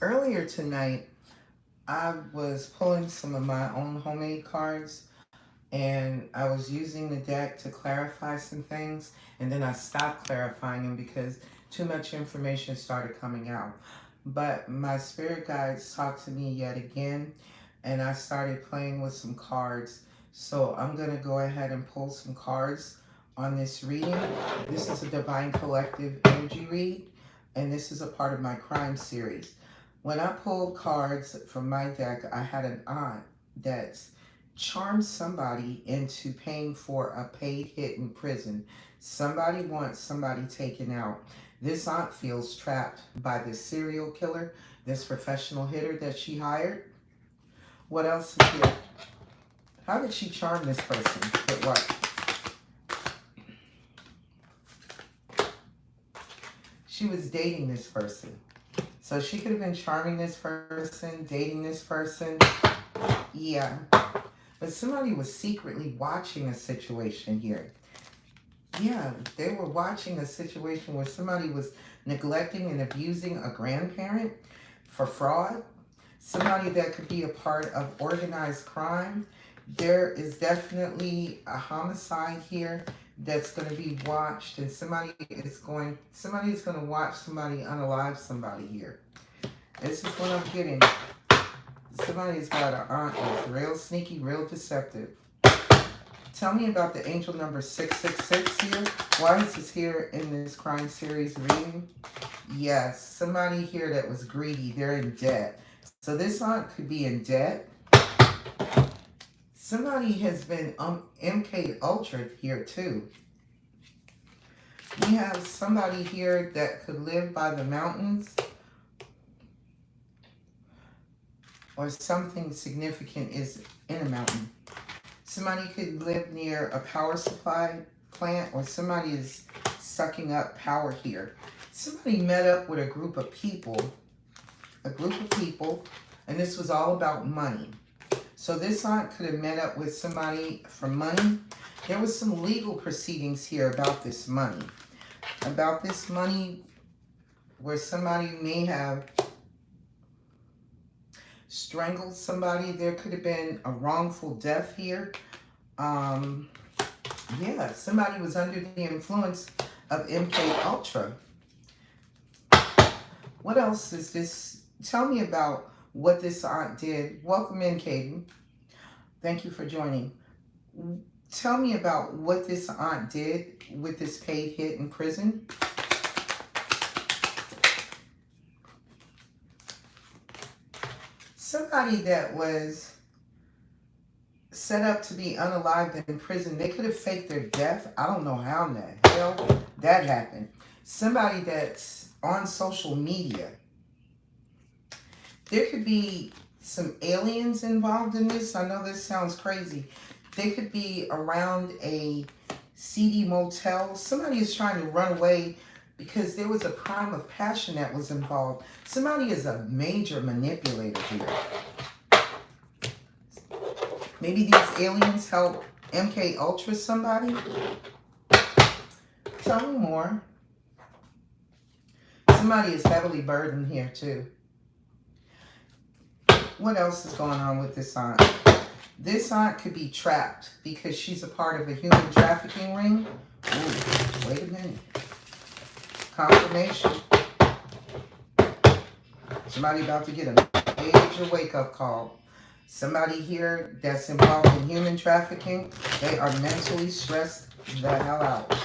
Earlier tonight, I was pulling some of my own homemade cards and I was using the deck to clarify some things, and then I stopped clarifying them because too much information started coming out. But my spirit guides talked to me yet again, and I started playing with some cards. So I'm going to go ahead and pull some cards on this reading. This is a Divine Collective Energy read, and this is a part of my crime series. When I pulled cards from my deck, I had an aunt that's charmed somebody into paying for a paid hit in prison. Somebody wants somebody taken out. This aunt feels trapped by this serial killer, this professional hitter that she hired. What else is here? How did she charm this person? With what? She was dating this person. So she could have been charming this person, dating this person. Yeah. But somebody was secretly watching a situation here. Yeah, they were watching a situation where somebody was neglecting and abusing a grandparent for fraud. Somebody that could be a part of organized crime. There is definitely a homicide here that's going to be watched, and somebody is going to watch somebody unalive somebody here. This is what I'm getting. Somebody's got an aunt that's real sneaky, real deceptive. Tell me about the angel number 666 here. Why is this here in this crime series reading? Yes, somebody here that was greedy. They're in debt. So this aunt could be in debt. Somebody has been MK Ultra here too. We have somebody here that could live by the mountains, or something significant is in a mountain. Somebody could live near a power supply plant, or somebody is sucking up power here. Somebody met up with a group of people, and this was all about money. So this aunt could have met up with somebody for money. There was some legal proceedings here about this money. Where somebody may have strangled somebody. There could have been a wrongful death here. Yeah, somebody was under the influence of MK Ultra. What else is this? Tell me about what this aunt did. Welcome in, Caden. Thank you for joining. Tell me about what this aunt did with this paid hit in prison. Somebody that was set up to be unalived in prison, they could have faked their death. I don't know how in the hell that happened. Somebody that's on social media. There could be some aliens involved in this. I know this sounds crazy. They could be around a seedy motel. Somebody is trying to run away because there was a crime of passion that was involved. Somebody is a major manipulator here. Maybe these aliens help MK Ultra somebody? Tell me more. Somebody is heavily burdened here too. What else is going on with this aunt? This aunt could be trapped because she's a part of a human trafficking ring. Ooh, wait a minute. Confirmation. Somebody about to get a major wake-up call. Somebody here that's involved in human trafficking, they are mentally stressed the hell out.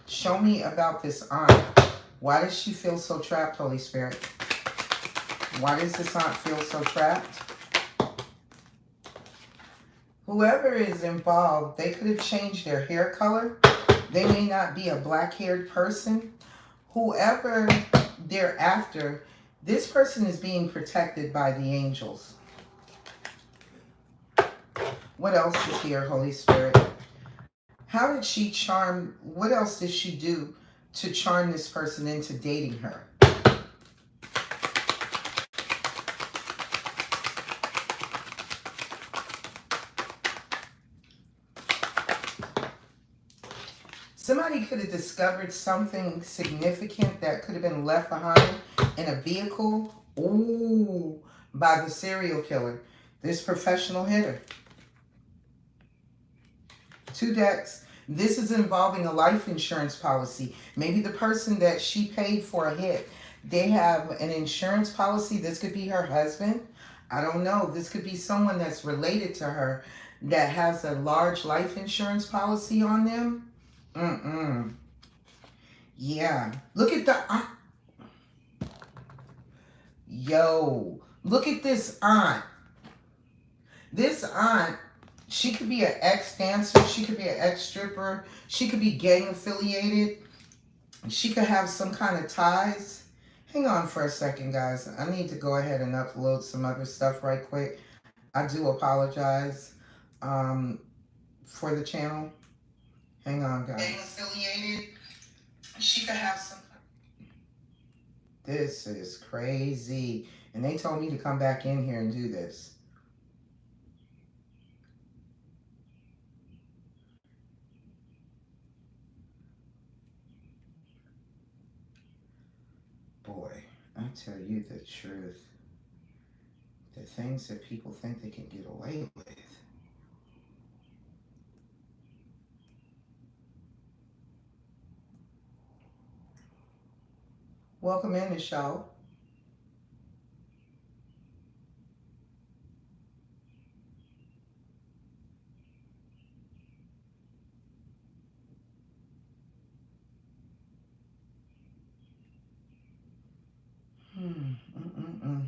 Show me about this aunt. Why does she feel so trapped, Holy Spirit? Why does this aunt feel so trapped? Whoever is involved, they could have changed their hair color. They may not be a black-haired person. Whoever they're after, this person is being protected by the angels. What else is here, Holy Spirit? How did she charm? What else did she do to charm this person into dating her? Somebody could have discovered something significant that could have been left behind in a vehicle Ooh, by the serial killer. This professional hitter. Two decks. This is involving a life insurance policy. Maybe the person that she paid for a hit, they have an insurance policy. This could be her husband. I don't know. This could be someone that's related to her that has a large life insurance policy on them. Mm-mm. Yeah. Look at the yo. Look at this aunt. This aunt, she could be an ex-dancer. She could be an ex-stripper. She could be gang affiliated. She could have some kind of ties. Hang on for a second, guys. I need to go ahead and upload some other stuff right quick. I do apologize um, for the channel. Hang on, guys. Gang affiliated. She could have some. This is crazy. And they told me to come back in here and do this. Boy, I tell you the truth. The things that people think they can get away with. Welcome in the show. Mm-mm-mm.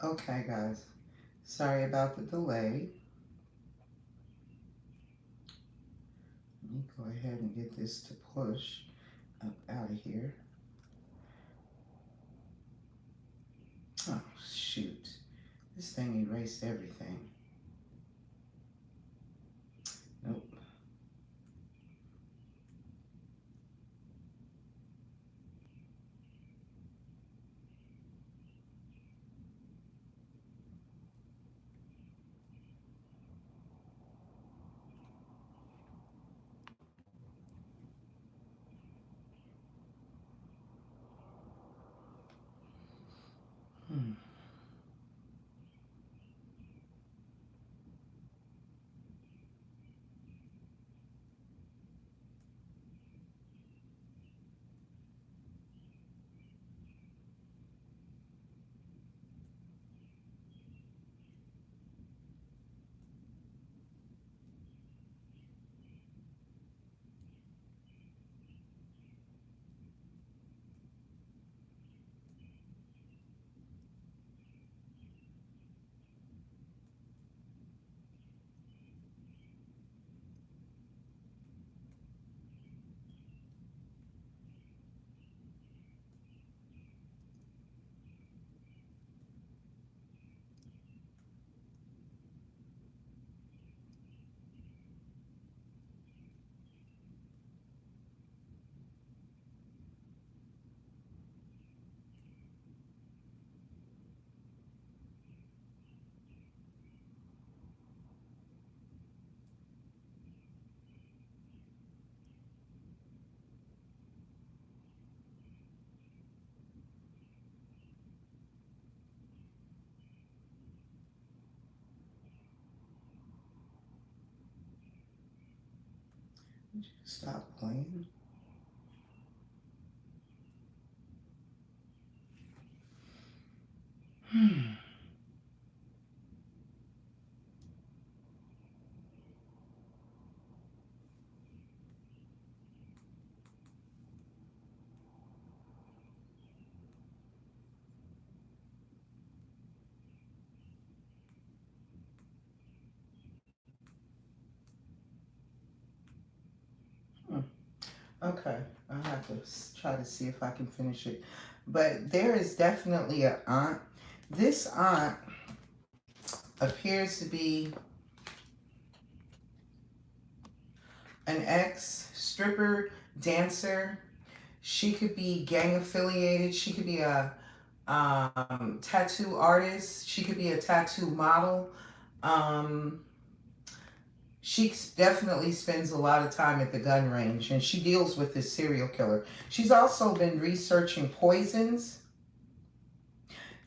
Okay, guys. Sorry about the delay. Let me go ahead and get this to push up out of here. Oh, shoot. This thing erased everything. Nope. Hmm. Stop playing. Hmm. Okay, I'll have to try to see if I can finish it. But there is definitely an aunt. This aunt appears to be an ex stripper, dancer. She could be gang affiliated. She could be a tattoo artist. She could be a tattoo model. Um, she definitely spends a lot of time at the gun range, and she deals with this serial killer. She's also been researching poisons.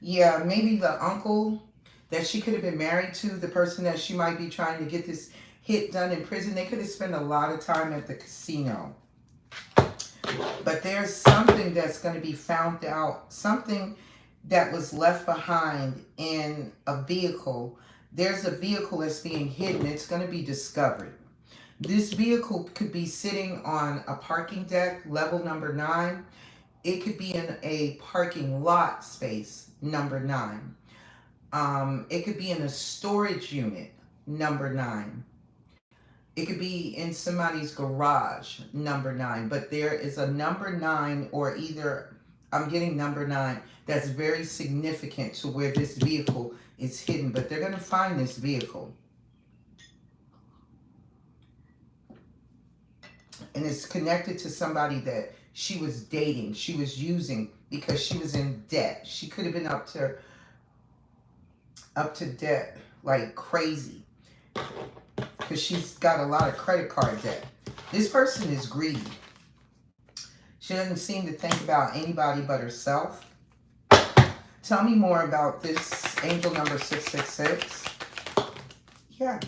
Yeah, maybe the uncle that she could have been married to, the person that she might be trying to get this hit done in prison, they could have spent a lot of time at the casino. But there's something that's going to be found out, something that was left behind in a vehicle. There's a vehicle that's being hidden. It's going to be discovered. This vehicle could be sitting on a parking deck, level number 9. It could be in a parking lot space, number 9. It could be in a storage unit, number 9. It could be in somebody's garage, number 9. But there is a number 9, or either I'm getting number 9, that's very significant to where this vehicle is hidden. But they're going to find this vehicle. And it's connected to somebody that she was dating, she was using, because she was in debt. She could have been up to debt like crazy, because she's got a lot of credit card debt. This person is greedy. She doesn't seem to think about anybody but herself. Tell me more about this angel number 666. Yeah.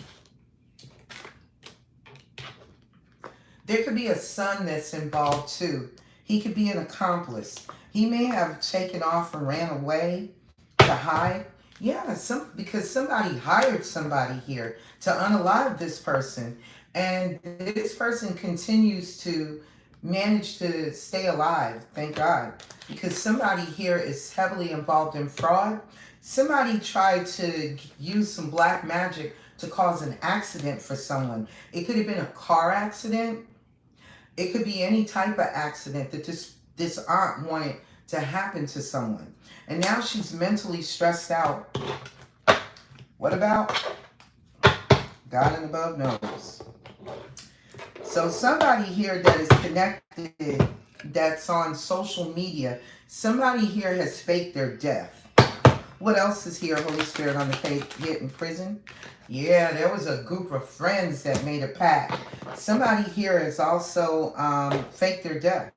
There could be a son that's involved too. He could be an accomplice. He may have taken off and ran away to hide. Yeah, because somebody hired somebody here to unalive this person. And this person continues to manage to stay alive, thank God. Because somebody here is heavily involved in fraud. Somebody tried to use some black magic to cause an accident for someone. It could have been a car accident. It could be any type of accident that this aunt wanted to happen to someone. And now she's mentally stressed out. What about? God and above knows. So somebody here that is connected, that's on social media, somebody here has faked their death. What else is here, Holy Spirit, on the page? Hit in prison? Yeah, there was a group of friends that made a pact. Somebody here has also faked their death.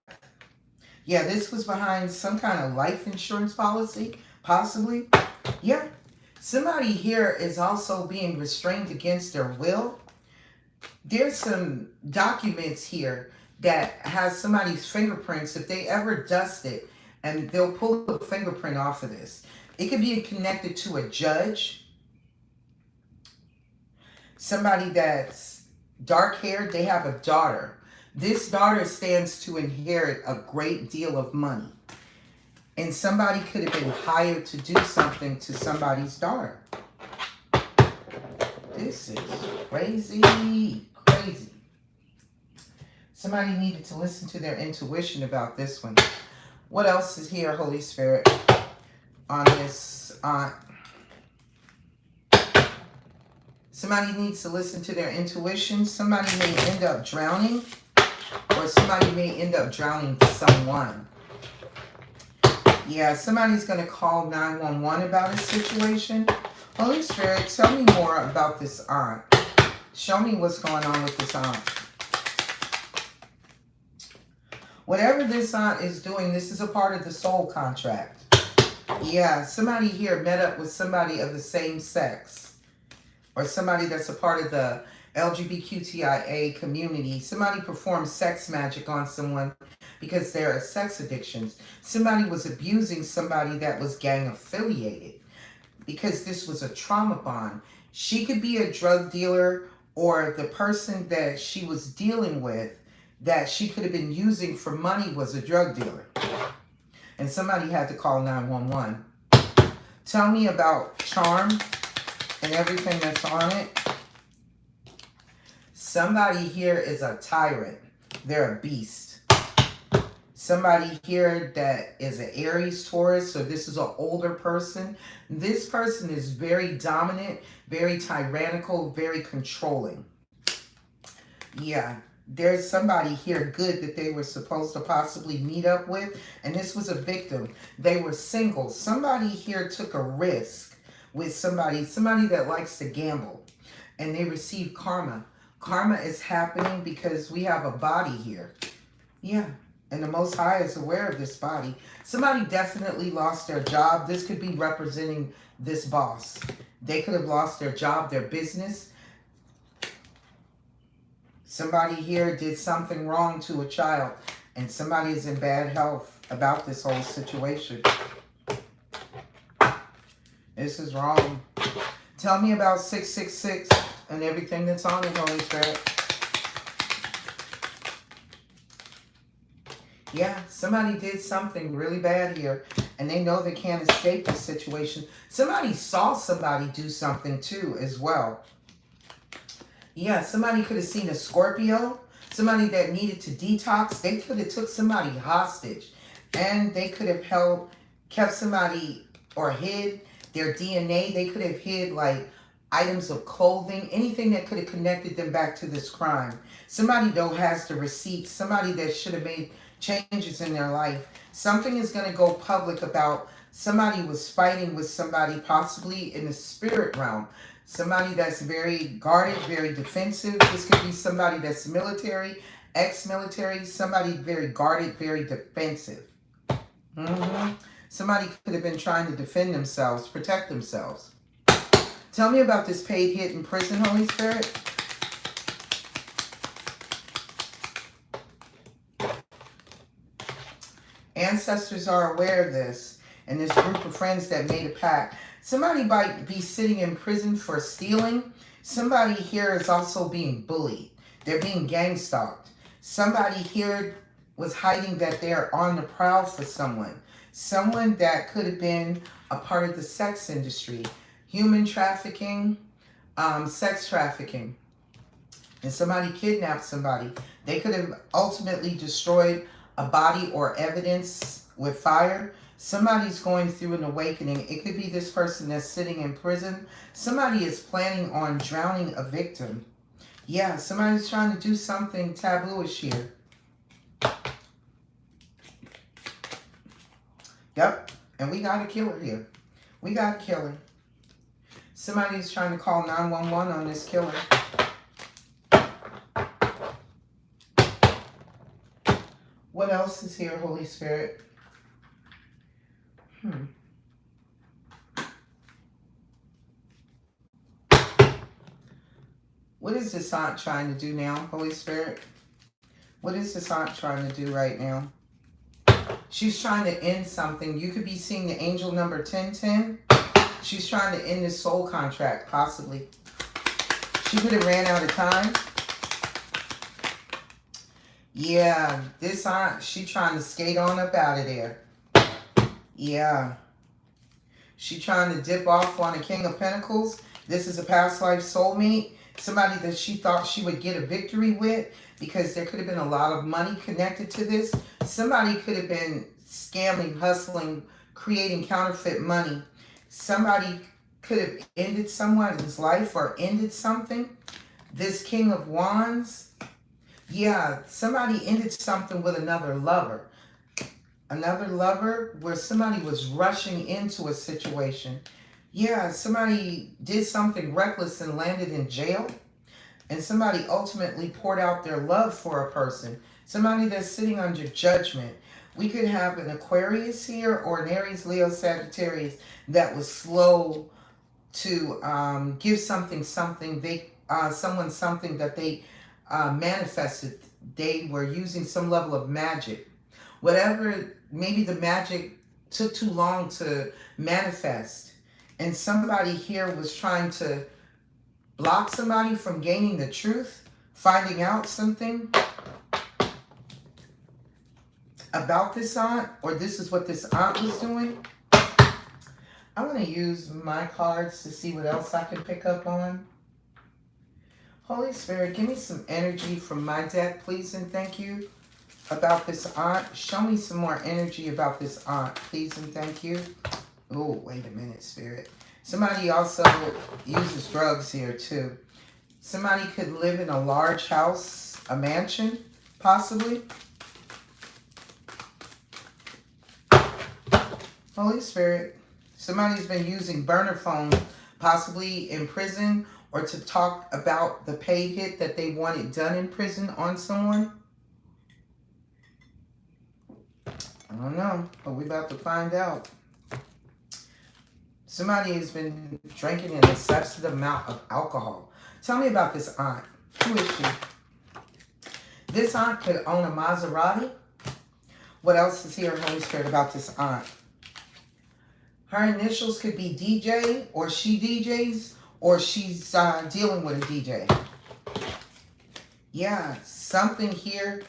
Yeah, this was behind some kind of life insurance policy, possibly. Yeah, somebody here is also being restrained against their will. There's some documents here that has somebody's fingerprints. If they ever dust it, and they'll pull the fingerprint off of this. It could be connected to a judge. Somebody that's dark-haired, they have a daughter. This daughter stands to inherit a great deal of money. And somebody could have been hired to do something to somebody's daughter. This is crazy, crazy. Somebody needed to listen to their intuition about this one. What else is here, Holy Spirit, on this aunt? Somebody needs to listen to their intuition. Somebody may end up drowning, or somebody may end up drowning someone. Yeah, somebody's going to call 911 about a situation. Holy Spirit, tell me more about this aunt. Show me what's going on with this aunt. Whatever this aunt is doing, this is a part of the soul contract. Yeah, somebody here met up with somebody of the same sex, or somebody that's a part of the LGBTQIA community. Somebody performed sex magic on someone because there are sex addictions. Somebody was abusing somebody that was gang affiliated because this was a trauma bond. She could be a drug dealer, or the person that she was dealing with that she could have been using for money was a drug dealer. And somebody had to call 911. Tell me about charm and everything that's on it. Somebody here is a tyrant. They're a beast. Somebody here that is an Aries, Taurus, so this is an older person. This person is very dominant, very tyrannical, very controlling. Yeah, there's somebody here good that they were supposed to possibly meet up with, and this was a victim. They were single. Somebody here took a risk with somebody that likes to gamble, and they received karma. Karma is happening because we have a body here. Yeah, and the Most High is aware of this body. Somebody definitely lost their job. This could be representing this boss. They could have lost their job, their business. Somebody here did something wrong to a child, and somebody is in bad health about this whole situation. This is wrong. Tell me about 666 and everything that's on it, Holy Spirit. Yeah, somebody did something really bad here, and they know they can't escape this situation. Somebody saw somebody do something too as well. Yeah, somebody could have seen a Scorpio, somebody that needed to detox. They could have took somebody hostage, and they could have kept somebody or hid their DNA. They could have hid like items of clothing, anything that could have connected them back to this crime. Somebody though has the receipt, somebody that should have made changes in their life. Something is going to go public about somebody was fighting with somebody possibly in the spirit realm. Somebody that's very guarded, very defensive. This could be somebody that's military, ex-military, somebody very guarded, very defensive. Somebody could have been trying to defend themselves, protect themselves. Tell me about this paid hit in prison, Holy Spirit. Ancestors are aware of this, and this group of friends that made a pact. Somebody might be sitting in prison for stealing. Somebody here is also being bullied. They're being gang stalked. Somebody here was hiding that they're on the prowl for someone. Someone that could have been a part of the sex industry. Human trafficking, sex trafficking. And somebody kidnapped somebody. They could have ultimately destroyed a body or evidence with fire. Somebody's going through an awakening. It could be this person that's sitting in prison. Somebody is planning on drowning a victim. Yeah, somebody's trying to do something tabooish here. Yep, and we got a killer here. We got a killer. Somebody's trying to call 911 on this killer. What else is here, Holy Spirit? What is this aunt trying to do now, Holy Spirit? What is this aunt trying to do right now? She's trying to end something. You could be seeing the angel number 1010. She's trying to end this soul contract, possibly. She could have ran out of time. Yeah, this aunt, she trying to skate on up out of there. Yeah. She trying to dip off on a King of Pentacles. This is a past life soulmate. Somebody that she thought she would get a victory with, because there could have been a lot of money connected to this. Somebody could have been scamming, hustling, creating counterfeit money. Somebody could have ended someone's life or ended something. This King of Wands. Yeah, somebody ended something with another lover. Another lover where somebody was rushing into a situation. Yeah, somebody did something reckless and landed in jail. And somebody ultimately poured out their love for a person. Somebody that's sitting under judgment. We could have an Aquarius here or an Aries, Leo, Sagittarius that was slow to give someone something that they manifested. They were using some level of magic. Whatever, maybe the magic took too long to manifest. And somebody here was trying to block somebody from gaining the truth, finding out something about this aunt, or this is what this aunt was doing. I'm going to use my cards to see what else I can pick up on. Holy Spirit, give me some energy from my deck, please, and thank you. about this aunt? Show me some more energy about this aunt, please and thank you. Oh, wait a minute, Spirit. Somebody also uses drugs here, too. Somebody could live in a large house, a mansion, possibly. Holy Spirit. Somebody's been using burner phones, possibly in prison, or to talk about the paid hit that they wanted done in prison on someone. I don't know, but we're about to find out. Somebody has been drinking an excessive amount of alcohol. Tell me about this aunt. Who is she? This aunt could own a Maserati. What else is here, Holy Spirit, about this aunt? Her initials could be DJ, or she DJs, or she's dealing with a DJ. Yeah, something here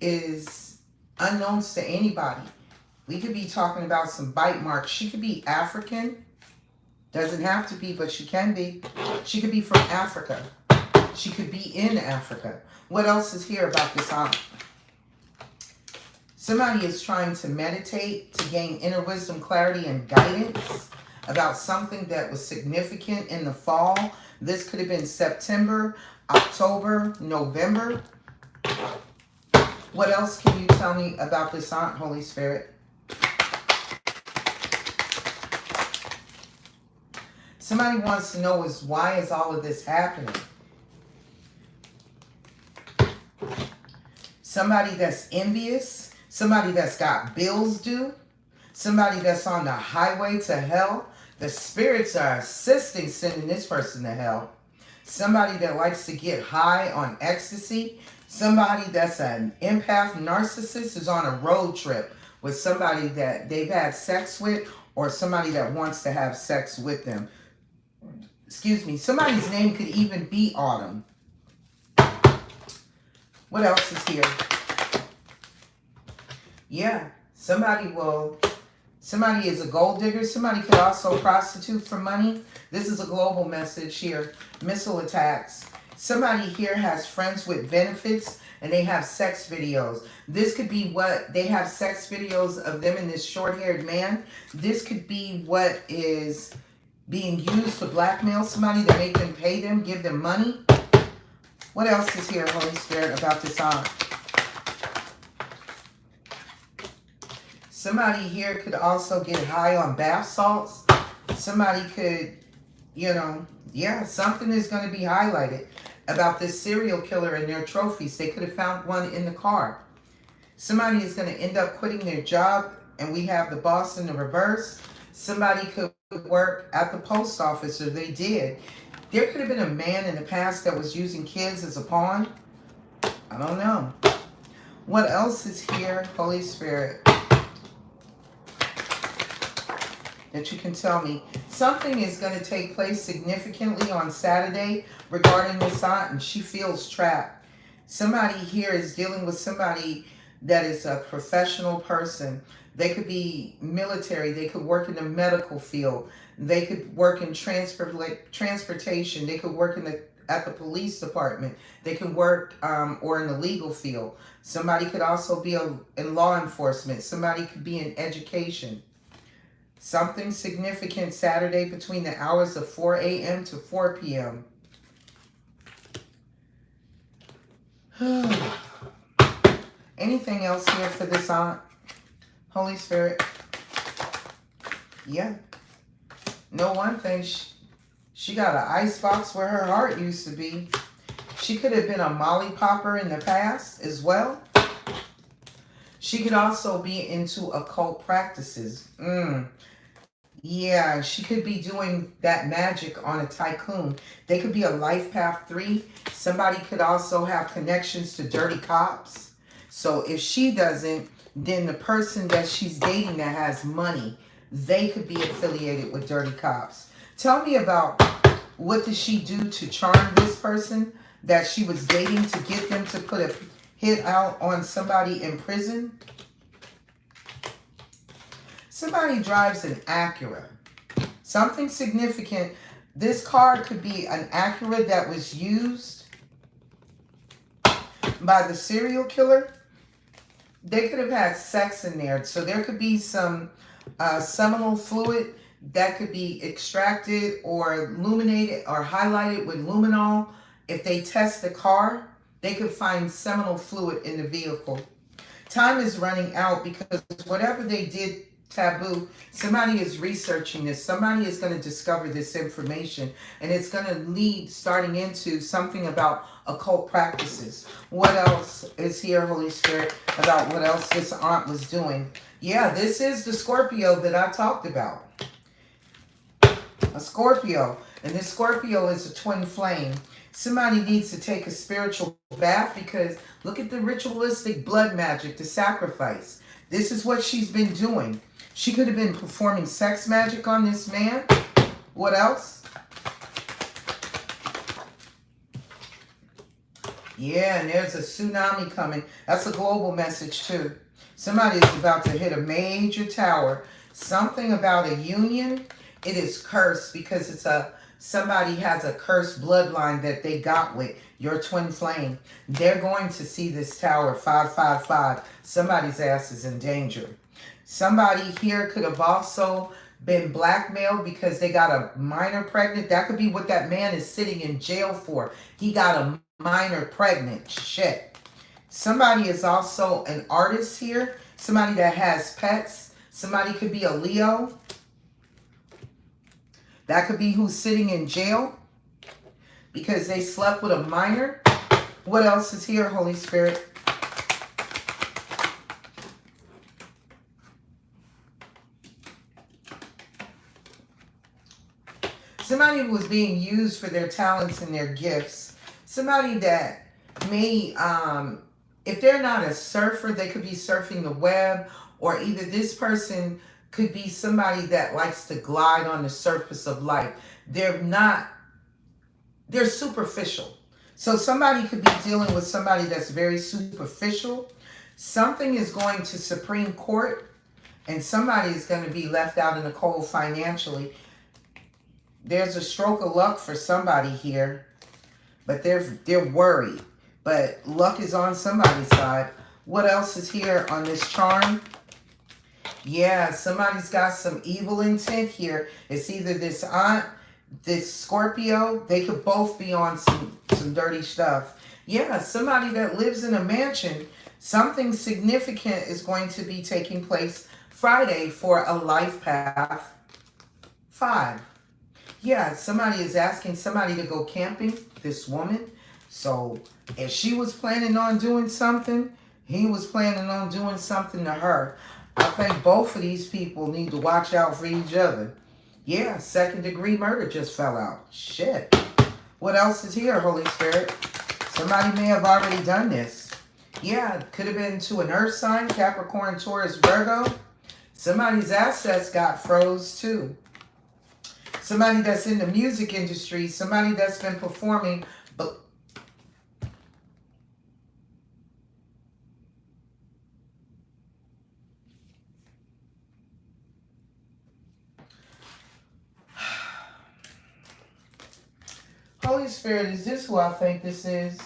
is unknown to anybody. We could be talking about some bite marks. She could be African. Doesn't have to be, but she can be. She could be from Africa. She could be in Africa. What else is here about this aunt? Somebody is trying to meditate to gain inner wisdom, clarity, and guidance about something that was significant in the fall. This could have been September, October, November. What else can you tell me about this aunt, Holy Spirit? Somebody wants to know why is all of this happening? Somebody that's envious, somebody that's got bills due, somebody that's on the highway to hell. The spirits are assisting sending this person to hell. Somebody that likes to get high on ecstasy. Somebody that's an empath narcissist is on a road trip with somebody that they've had sex with, or somebody that wants to have sex with them. Excuse me. Somebody's name could even be Autumn. What else is here? Yeah, somebody is a gold digger. Somebody could also prostitute for money. This is a global message here. Missile attacks. Somebody here has friends with benefits and they have sex videos. This could be what they have sex videos of them and this short-haired man. This could be what is being used to blackmail somebody to make them pay them, give them money. What else is here, Holy Spirit, about this aunt? Somebody here could also get high on bath salts. Somebody could, something is going to be highlighted about this serial killer and their trophies. They could have found one in the car. Somebody is going to end up quitting their job, and we have the boss in the reverse. Somebody could work at the post office, or they did. There could have been a man in the past that was using kids as a pawn. I don't know. What else is here, Holy Spirit, that you can tell me? Something is going to take place significantly on Saturday regarding this aunt, and she feels trapped. Somebody here is dealing with somebody that is a professional person. They could be military. They could work in the medical field. They could work in transportation. They could work at the police department. They could work or in the legal field. Somebody could also be in law enforcement. Somebody could be in education. Something significant Saturday between the hours of 4 a.m. to 4 p.m. Anything else here for this aunt? Holy Spirit. Yeah. Know one thing. She got an icebox where her heart used to be. She could have been a molly popper in the past as well. She could also be into occult practices. Yeah, she could be doing that magic on a tycoon. They could be a life path 3. Somebody could also have connections to dirty cops. So if she doesn't, then the person that she's dating that has money, they could be affiliated with dirty cops. Tell me about what did she do to charm this person that she was dating to get them to put a hit out on somebody in prison? Somebody drives an Acura. Something significant. This car could be an Acura that was used by the serial killer. They could have had sex in there. So there could be some seminal fluid that could be extracted or illuminated or highlighted with luminol. If they test the car, they could find seminal fluid in the vehicle. Time is running out because whatever they did taboo, somebody is researching this. Somebody is going to discover this information, and it's going to lead starting into something about occult practices. What else is here, Holy Spirit, about what else this aunt was doing? Yeah, this is the Scorpio that I talked about. A Scorpio. And this Scorpio is a twin flame. Somebody needs to take a spiritual bath because look at the ritualistic blood magic, the sacrifice. This is what she's been doing. She could have been performing sex magic on this man. What else? Yeah, and there's a tsunami coming. That's a global message too. Somebody is about to hit a major tower. Something about a union. It is cursed because it's somebody has a cursed bloodline that they got with your twin flame. They're going to see this tower 555. Somebody's ass is in danger. Somebody here could have also been blackmailed because they got a minor pregnant. That could be what that man is sitting in jail for. He got a minor pregnant. Shit. Somebody is also an artist here. Somebody that has pets. Somebody could be a Leo. That could be who's sitting in jail because they slept with a minor. What else is here, Holy Spirit? Somebody who was being used for their talents and their gifts. Somebody that may, if they're not a surfer, they could be surfing the web, or either this person could be somebody that likes to glide on the surface of life. They're superficial. So somebody could be dealing with somebody that's very superficial. Something is going to Supreme Court, and somebody is going to be left out in the cold financially. There's a stroke of luck for somebody here, but they're worried. But luck is on somebody's side. What else is here on this charm? Yeah, somebody's got some evil intent here. It's either this aunt, this Scorpio. They could both be on some dirty stuff. Yeah, somebody that lives in a mansion. Something significant is going to be taking place Friday for a life path 5. Yeah, somebody is asking somebody to go camping, this woman. So if she was planning on doing something, he was planning on doing something to her. I think both of these people need to watch out for each other. Yeah, 2nd-degree murder just fell out. Shit. What else is here, Holy Spirit? Somebody may have already done this. Yeah, could have been to an earth sign, Capricorn, Taurus, Virgo. Somebody's assets got froze too. Somebody that's in the music industry, somebody that's been performing, but Holy Spirit, is this who I think this is?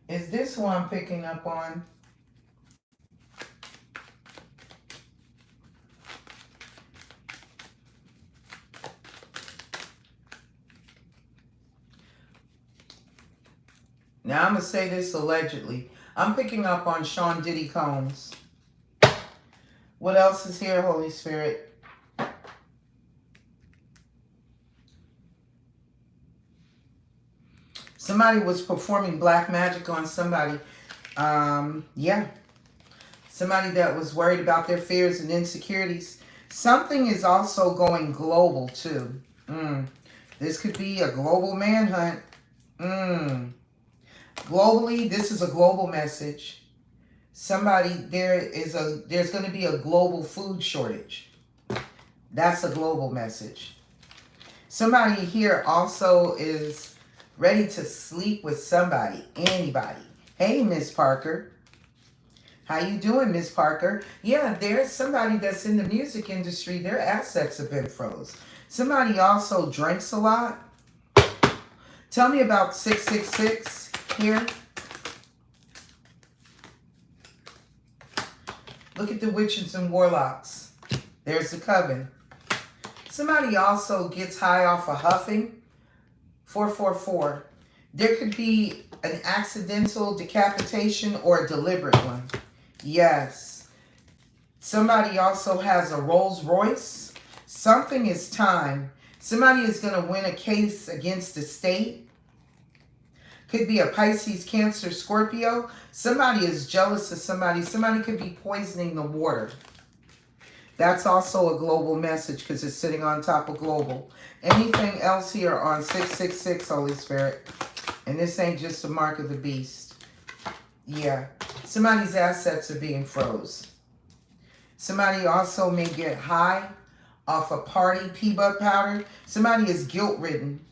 Is this who I'm picking up on? Now, I'm going to say this allegedly. I'm picking up on Sean Diddy Combs. What else is here, Holy Spirit? Somebody was performing black magic on somebody. Yeah. Somebody that was worried about their fears and insecurities. Something is also going global, too. This could be a global manhunt. Globally, this is a global message. There's going to be a global food shortage. That's a global message. Somebody here also is ready to sleep with somebody, anybody. Hey, Miss Parker. How you doing, Miss Parker? Yeah, there's somebody that's in the music industry. Their assets have been froze. Somebody also drinks a lot. Tell me about 666 here. Look at the witches and warlocks. There's the coven. Somebody also gets high off of huffing. 444. There could be an accidental decapitation or a deliberate one. Yes. Somebody also has a Rolls Royce. Something is time. Somebody is going to win a case against the state. Could be a Pisces, Cancer, Scorpio. Somebody is jealous of somebody. Somebody could be poisoning the water. That's also a global message because it's sitting on top of global. Anything else here on 666, Holy Spirit? And this ain't just a mark of the beast. Yeah. Somebody's assets are being froze. Somebody also may get high off a party pea-bud powder. Somebody is guilt-ridden.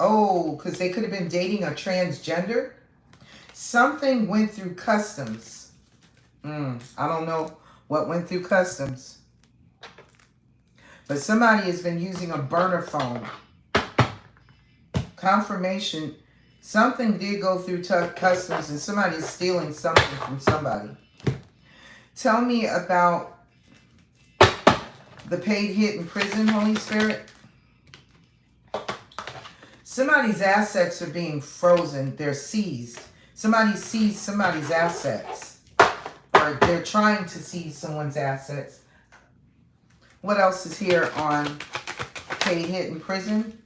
Oh, because they could have been dating a transgender. Something went through customs. I don't know what went through customs. But somebody has been using a burner phone. Confirmation. Something did go through customs and somebody's stealing something from somebody. Tell me about the paid hit in prison, Holy Spirit. Somebody's assets are being frozen. They're seized. Somebody seized somebody's assets. Or they're trying to seize someone's assets. What else is here on paid hit in prison?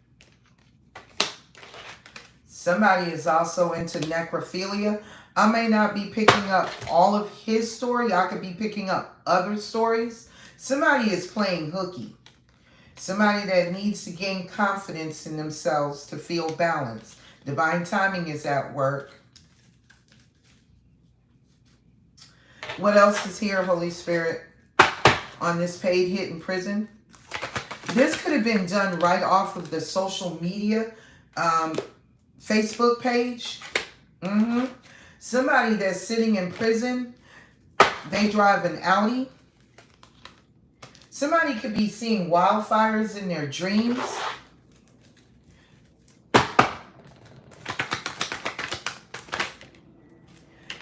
Somebody is also into necrophilia. I may not be picking up all of his story. I could be picking up other stories. Somebody is playing hooky. Somebody that needs to gain confidence in themselves to feel balanced. Divine timing is at work. What else is here, Holy Spirit, on this paid hit in prison? This could have been done right off of the social media Facebook page. Somebody that's sitting in prison, they drive an Audi. Somebody could be seeing wildfires in their dreams.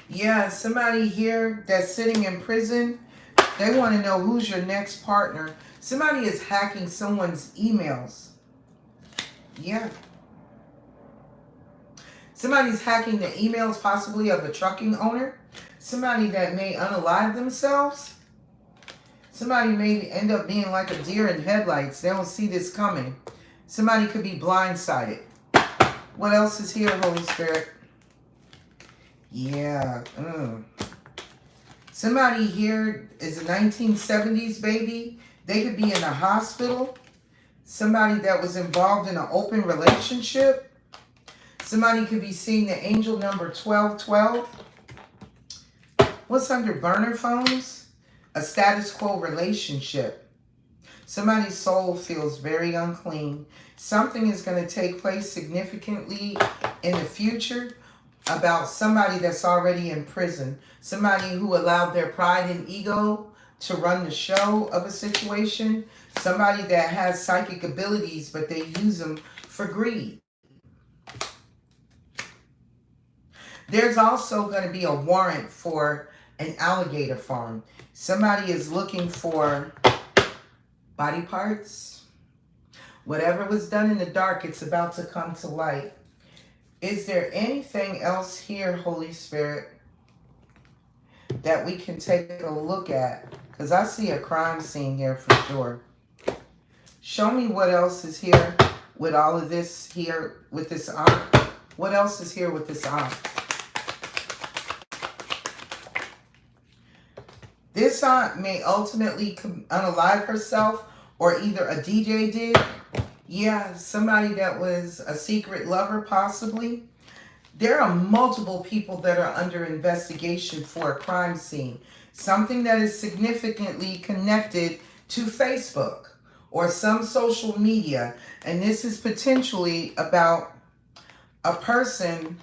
Yeah, somebody here that's sitting in prison, they want to know who's your next partner. Somebody is hacking someone's emails. Yeah. Somebody's hacking the emails possibly of a trucking owner. Somebody that may unalive themselves. Somebody may end up being like a deer in headlights. They don't see this coming. Somebody could be blindsided. What else is here, Holy Spirit? Yeah. Somebody here is a 1970s baby. They could be in a hospital. Somebody that was involved in an open relationship. Somebody could be seeing the angel number 1212. What's under burner phones? A status quo relationship. Somebody's soul feels very unclean. Something is going to take place significantly in the future about somebody that's already in prison. Somebody who allowed their pride and ego to run the show of a situation. Somebody that has psychic abilities, but they use them for greed. There's also going to be a warrant for an alligator farm. Somebody is looking for body parts. Whatever was done in the dark, it's about to come to light. Is there anything else here, Holy Spirit, that we can take a look at? Because I see a crime scene here for sure. Show me what else is here with all of this here with this aunt. What else is here with this aunt? This aunt may ultimately unalive herself, or either a DJ did. Yeah, somebody that was a secret lover possibly. There are multiple people that are under investigation for a crime scene. Something that is significantly connected to Facebook or some social media. And this is potentially about a person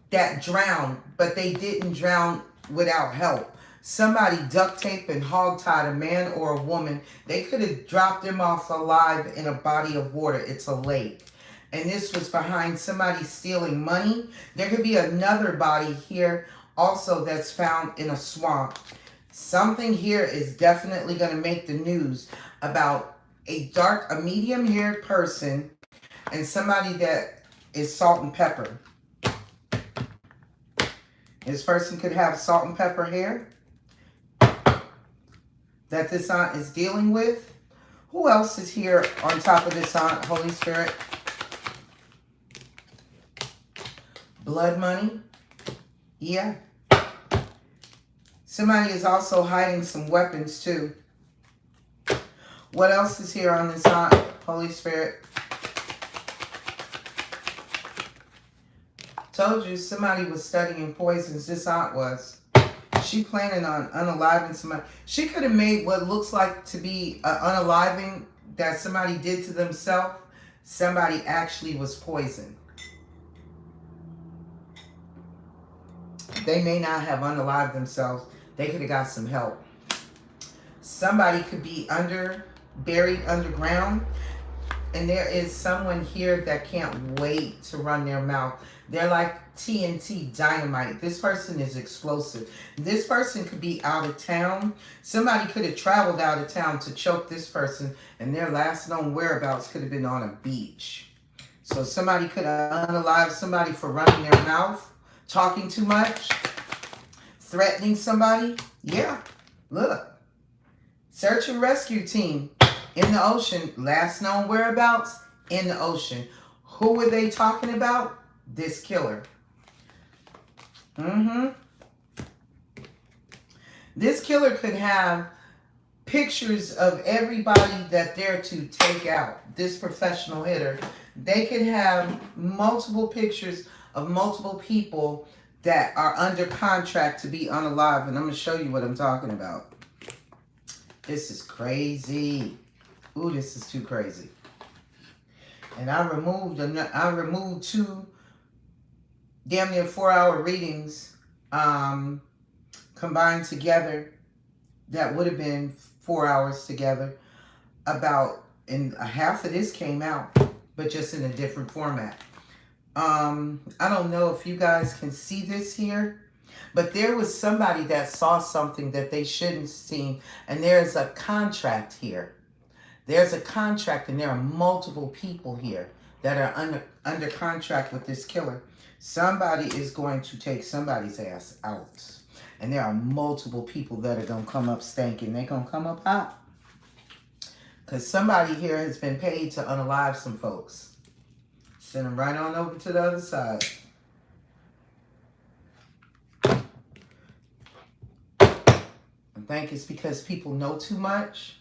that drowned, but they didn't drown without help. Somebody duct taped and hog-tied a man or a woman. They could have dropped them off alive in a body of water. It's a lake. And this was behind somebody stealing money. There could be another body here also that's found in a swamp. Something here is definitely going to make the news about a medium-haired person and somebody that is salt and pepper. This person could have salt and pepper hair that this aunt is dealing with. Who else is here on top of this aunt, Holy Spirit? Blood money. Yeah. Somebody is also hiding some weapons too. What else is here on this aunt, Holy Spirit? Told you somebody was studying poisons. This aunt was. She planning on unaliving somebody. She could have made what looks like to be an unaliving that somebody did to themselves. Somebody actually was poisoned. They may not have unalived themselves. They could have got some help. Somebody could be buried underground. And there is someone here that can't wait to run their mouth. They're like TNT dynamite. This person is explosive. This person could be out of town. Somebody could have traveled out of town to choke this person, and their last known whereabouts could have been on a beach. So somebody could have unalived somebody for running their mouth, talking too much, threatening somebody. Yeah, look. Search and rescue team. In the ocean, last known whereabouts, in the ocean. Who were they talking about? This killer. This killer could have pictures of everybody that they're to take out. This professional hitter. They could have multiple pictures of multiple people that are under contract to be unalive. And I'm going to show you what I'm talking about. This is crazy. Ooh, this is too crazy. And I removed two damn near 4-hour readings combined together. That would have been 4 hours together. And half of this came out, but just in a different format. I don't know if you guys can see this here, but there was somebody that saw something that they shouldn't have seen, and there's a contract here. There's a contract, and there are multiple people here that are under contract with this killer. Somebody is going to take somebody's ass out. And there are multiple people that are going to come up stinking. They're going to come up hot. Because somebody here has been paid to unalive some folks. Send them right on over to the other side. I think it's because people know too much.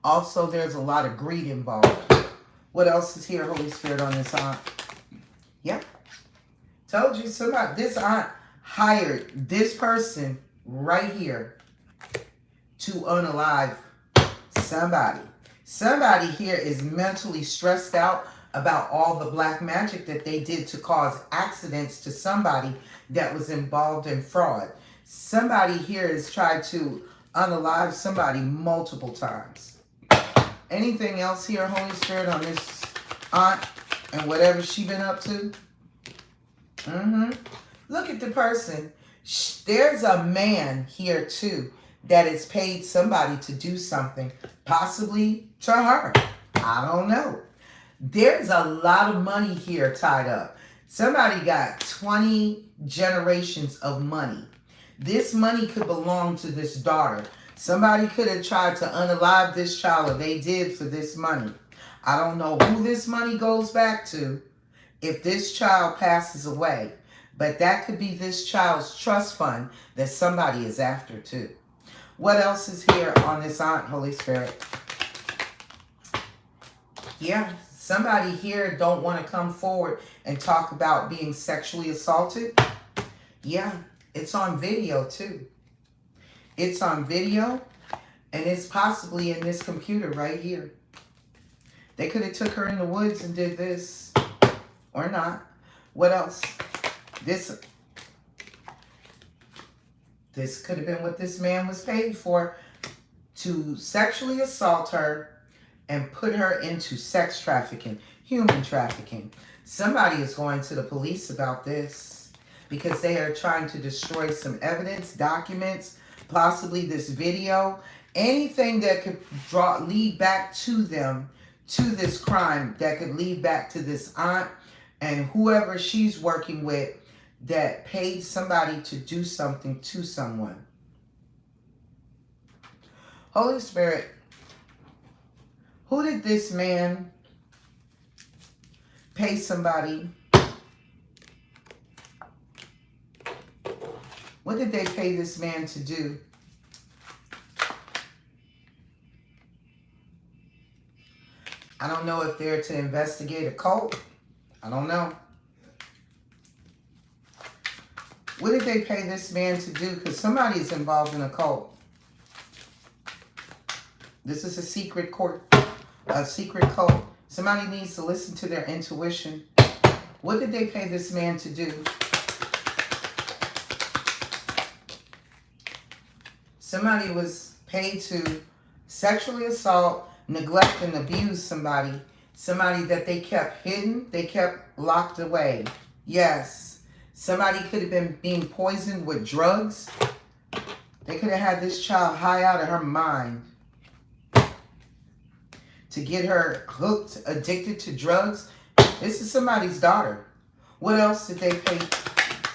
Also, there's a lot of greed involved. What else is here, Holy Spirit, on this aunt? Yep. Told you, this aunt hired this person right here to unalive somebody. Somebody here is mentally stressed out about all the black magic that they did to cause accidents to somebody that was involved in fraud. Somebody here has tried to unalive somebody multiple times. Anything else here, Holy Spirit, on this aunt and whatever she been up to? Look at the person. There's a man here, too, that has paid somebody to do something, possibly to her. I don't know. There's a lot of money here tied up. Somebody got 20 generations of money. This money could belong to this daughter. Somebody could have tried to unalive this child, or they did, for this money. I don't know who this money goes back to if this child passes away. But that could be this child's trust fund that somebody is after too. What else is here on this aunt, Holy Spirit? Yeah, somebody here don't want to come forward and talk about being sexually assaulted. Yeah, it's on video too. It's on video, and it's possibly in this computer right here. They could have took her in the woods and did this, or not. What else? This could have been what this man was paid for, to sexually assault her and put her into sex trafficking, human trafficking. Somebody is going to the police about this, because they are trying to destroy some evidence, documents, possibly this video, anything that could lead back to them, to this crime, that could lead back to this aunt and whoever she's working with that paid somebody to do something to someone. Holy Spirit, who did this man pay somebody? What did they pay this man to do? I don't know if they're to investigate a cult. I don't know. What did they pay this man to do? Because somebody is involved in a cult. This is a secret cult. Somebody needs to listen to their intuition. What did they pay this man to do? Somebody was paid to sexually assault, neglect, and abuse somebody. Somebody that they kept hidden, they kept locked away. Yes. Somebody could have been being poisoned with drugs. They could have had this child high out of her mind to get her hooked, addicted to drugs. This is somebody's daughter. What else did they pay?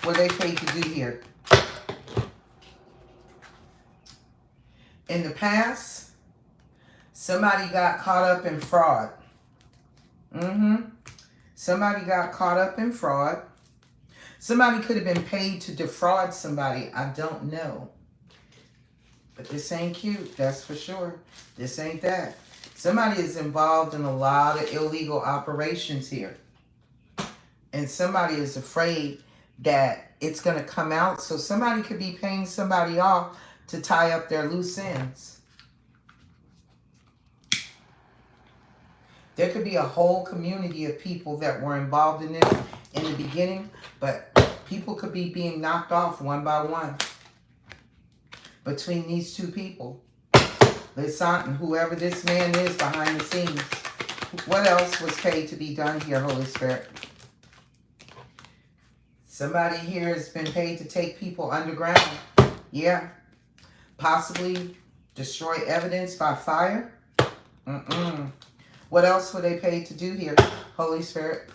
Were they paid to do here? In the past, somebody got caught up in fraud. Somebody got caught up in fraud. Somebody could have been paid to defraud somebody. I don't know. But this ain't cute, that's for sure. This ain't that. Somebody is involved in a lot of illegal operations here. And somebody is afraid that it's going to come out. So somebody could be paying somebody off to tie up their loose ends. There could be a whole community of people that were involved in this in the beginning, but people could be being knocked off one by one between these two people. This aunt and whoever this man is behind the scenes. What else was paid to be done here, Holy Spirit? Somebody here has been paid to take people underground. Yeah. Possibly destroy evidence by fire. What else were they paid to do here, Holy Spirit?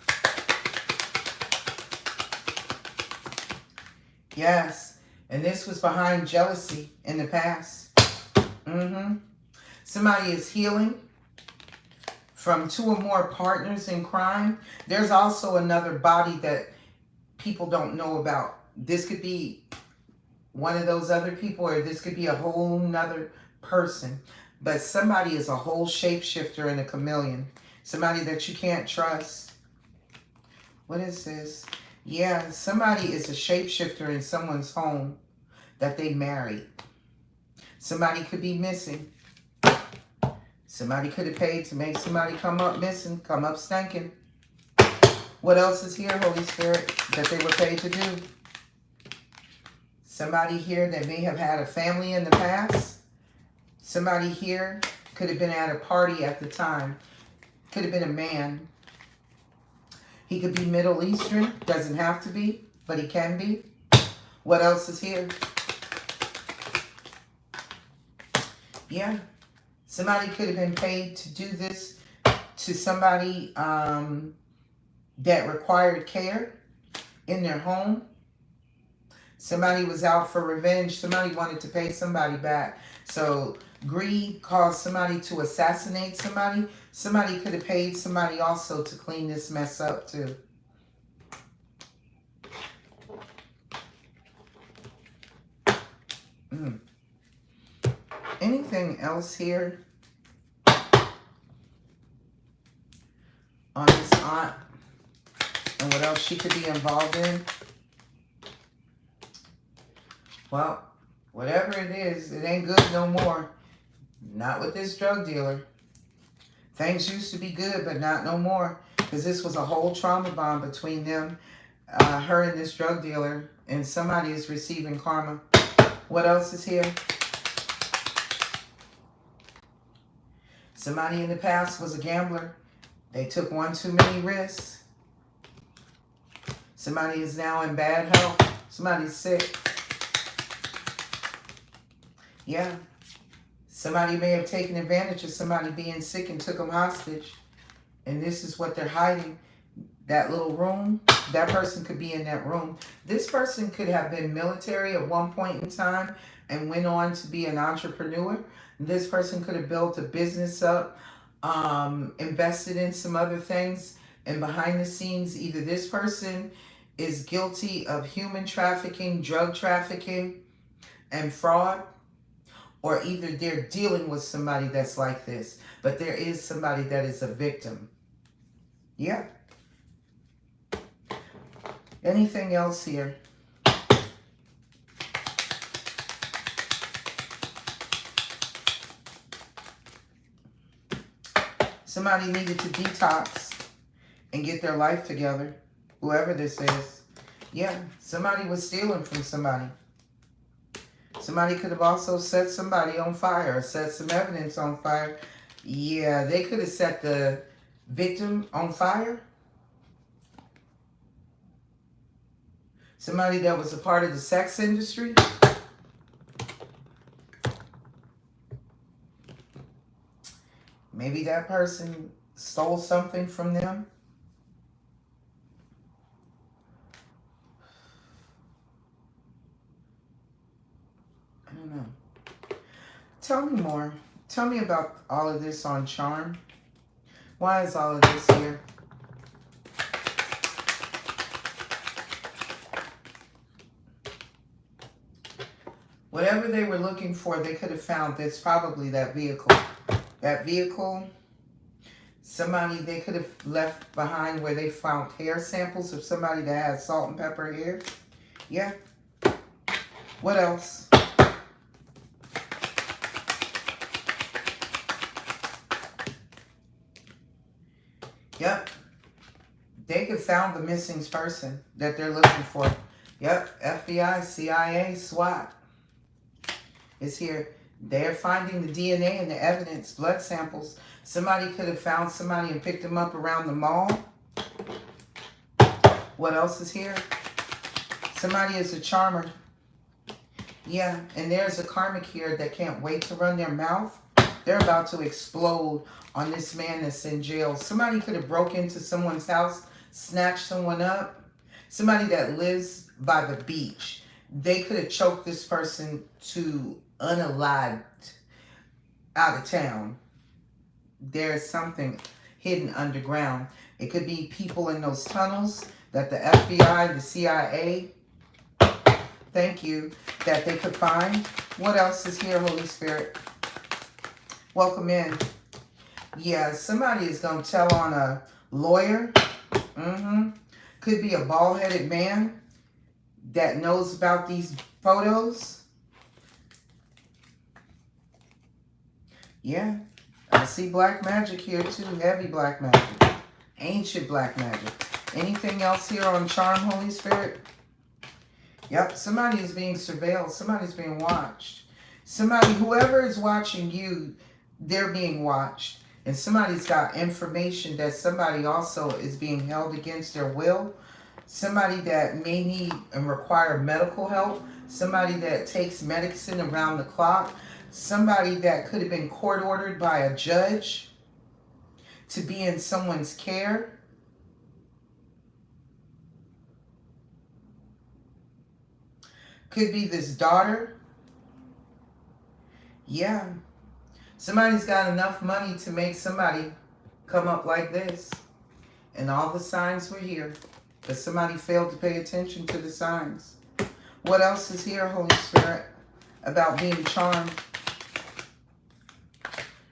Yes. And this was behind jealousy in the past. Somebody is healing from 2 or more partners in crime. There's also another body that people don't know about. This could be one of those other people, or this could be a whole nother person. But somebody is a whole shapeshifter and a chameleon. Somebody that you can't trust. What is this? Yeah, somebody is a shapeshifter in someone's home that they married. Somebody could be missing. Somebody could have paid to make somebody come up missing, come up stinking. What else is here, Holy Spirit, that they were paid to do? Somebody here that may have had a family in the past. Somebody here could have been at a party at the time. Could have been a man. He could be Middle Eastern. Doesn't have to be, but he can be. What else is here? Yeah. Somebody could have been paid to do this to somebody that required care in their home. Somebody was out for revenge. Somebody wanted to pay somebody back. So greed caused somebody to assassinate somebody. Somebody could have paid somebody also to clean this mess up too. Anything else here on this aunt and what else she could be involved in? Well, whatever it is, it ain't good no more. Not with this drug dealer. Things used to be good, but not no more. Because this was a whole trauma bond between them, her and this drug dealer. And somebody is receiving karma. What else is here? Somebody in the past was a gambler. They took one too many risks. Somebody is now in bad health. Somebody's sick. Yeah. Somebody may have taken advantage of somebody being sick and took them hostage. And this is what they're hiding. That little room, that person could be in that room. This person could have been military at one point in time and went on to be an entrepreneur. This person could have built a business up, invested in some other things. And behind the scenes, either this person is guilty of human trafficking, drug trafficking, and fraud, or either they're dealing with somebody that's like this. But there is somebody that is a victim. Yeah. Anything else here? Somebody needed to detox and get their life together. Whoever this is. Yeah, somebody was stealing from somebody. Somebody could have also set somebody on fire, set some evidence on fire. Yeah, they could have set the victim on fire. Somebody that was a part of the sex industry. Maybe that person stole something from them. I don't know. Tell me more. Tell me about all of this on charm. Why is all of this here? Whatever they were looking for, they could have found. That's probably that vehicle. That vehicle, somebody they could have left behind where they found hair samples of somebody that had salt and pepper hair. Yeah. What else? Yep. They could found the missing person that they're looking for. Yep. FBI, CIA, SWAT is here. They're finding the DNA and the evidence, blood samples. Somebody could have found somebody and picked them up around the mall. What else is here? Somebody is a charmer. Yeah, and there's a karmic here that can't wait to run their mouth. They're about to explode on this man that's in jail. Somebody could have broke into someone's house, snatched someone up. Somebody that lives by the beach. They could have choked this person to unalived out of town. There's something hidden underground. It could be people in those tunnels that the FBI, the CIA, thank you, that they could find. What else is here, Holy Spirit? Welcome in. Yeah, somebody is going to tell on a lawyer. Could be a bald-headed man that knows about these photos. Yeah, I see black magic here too. Heavy black magic. Ancient black magic. Anything else here on charm, Holy Spirit? Yep, somebody is being surveilled. Somebody's being watched. Somebody, whoever is watching you, they're being watched. And somebody's got information that somebody also is being held against their will. Somebody that may need and require medical help. Somebody that takes medicine around the clock. Somebody that could have been court ordered by a judge to be in someone's care. Could be this daughter. Yeah. Somebody's got enough money to make somebody come up like this. And all the signs were here. But somebody failed to pay attention to the signs. What else is here, Holy Spirit, about being charmed?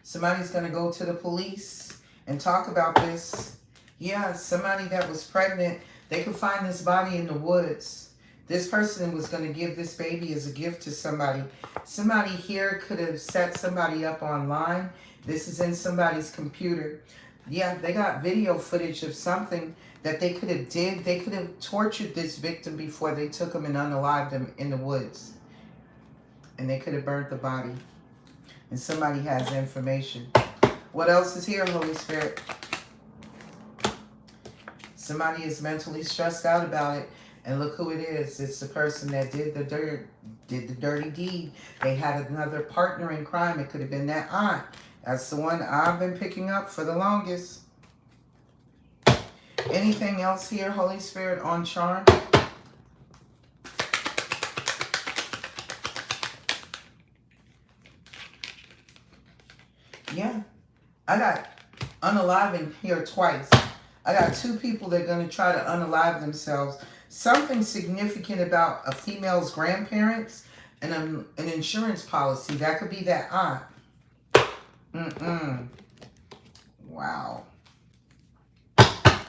Somebody's going to go to the police and talk about this. Yeah, somebody that was pregnant, they could find this body in the woods. This person was going to give this baby as a gift to somebody. Somebody here could have set somebody up online. This is in somebody's computer. Yeah, they got video footage of something that they could have did. They could have tortured this victim before they took him and unalived him in the woods. And they could have burnt the body. And somebody has information. What else is here, Holy Spirit? Somebody is mentally stressed out about it. And look who it is. It's the person that did the dirty deed. They had another partner in crime. It could have been that aunt. That's the one I've been picking up for the longest. Anything else here, Holy Spirit, on charm? Yeah. I got unaliving here twice. I got two people that are going to try to unalive themselves. Something significant about a female's grandparents and an insurance policy. That could be that aunt. Wow.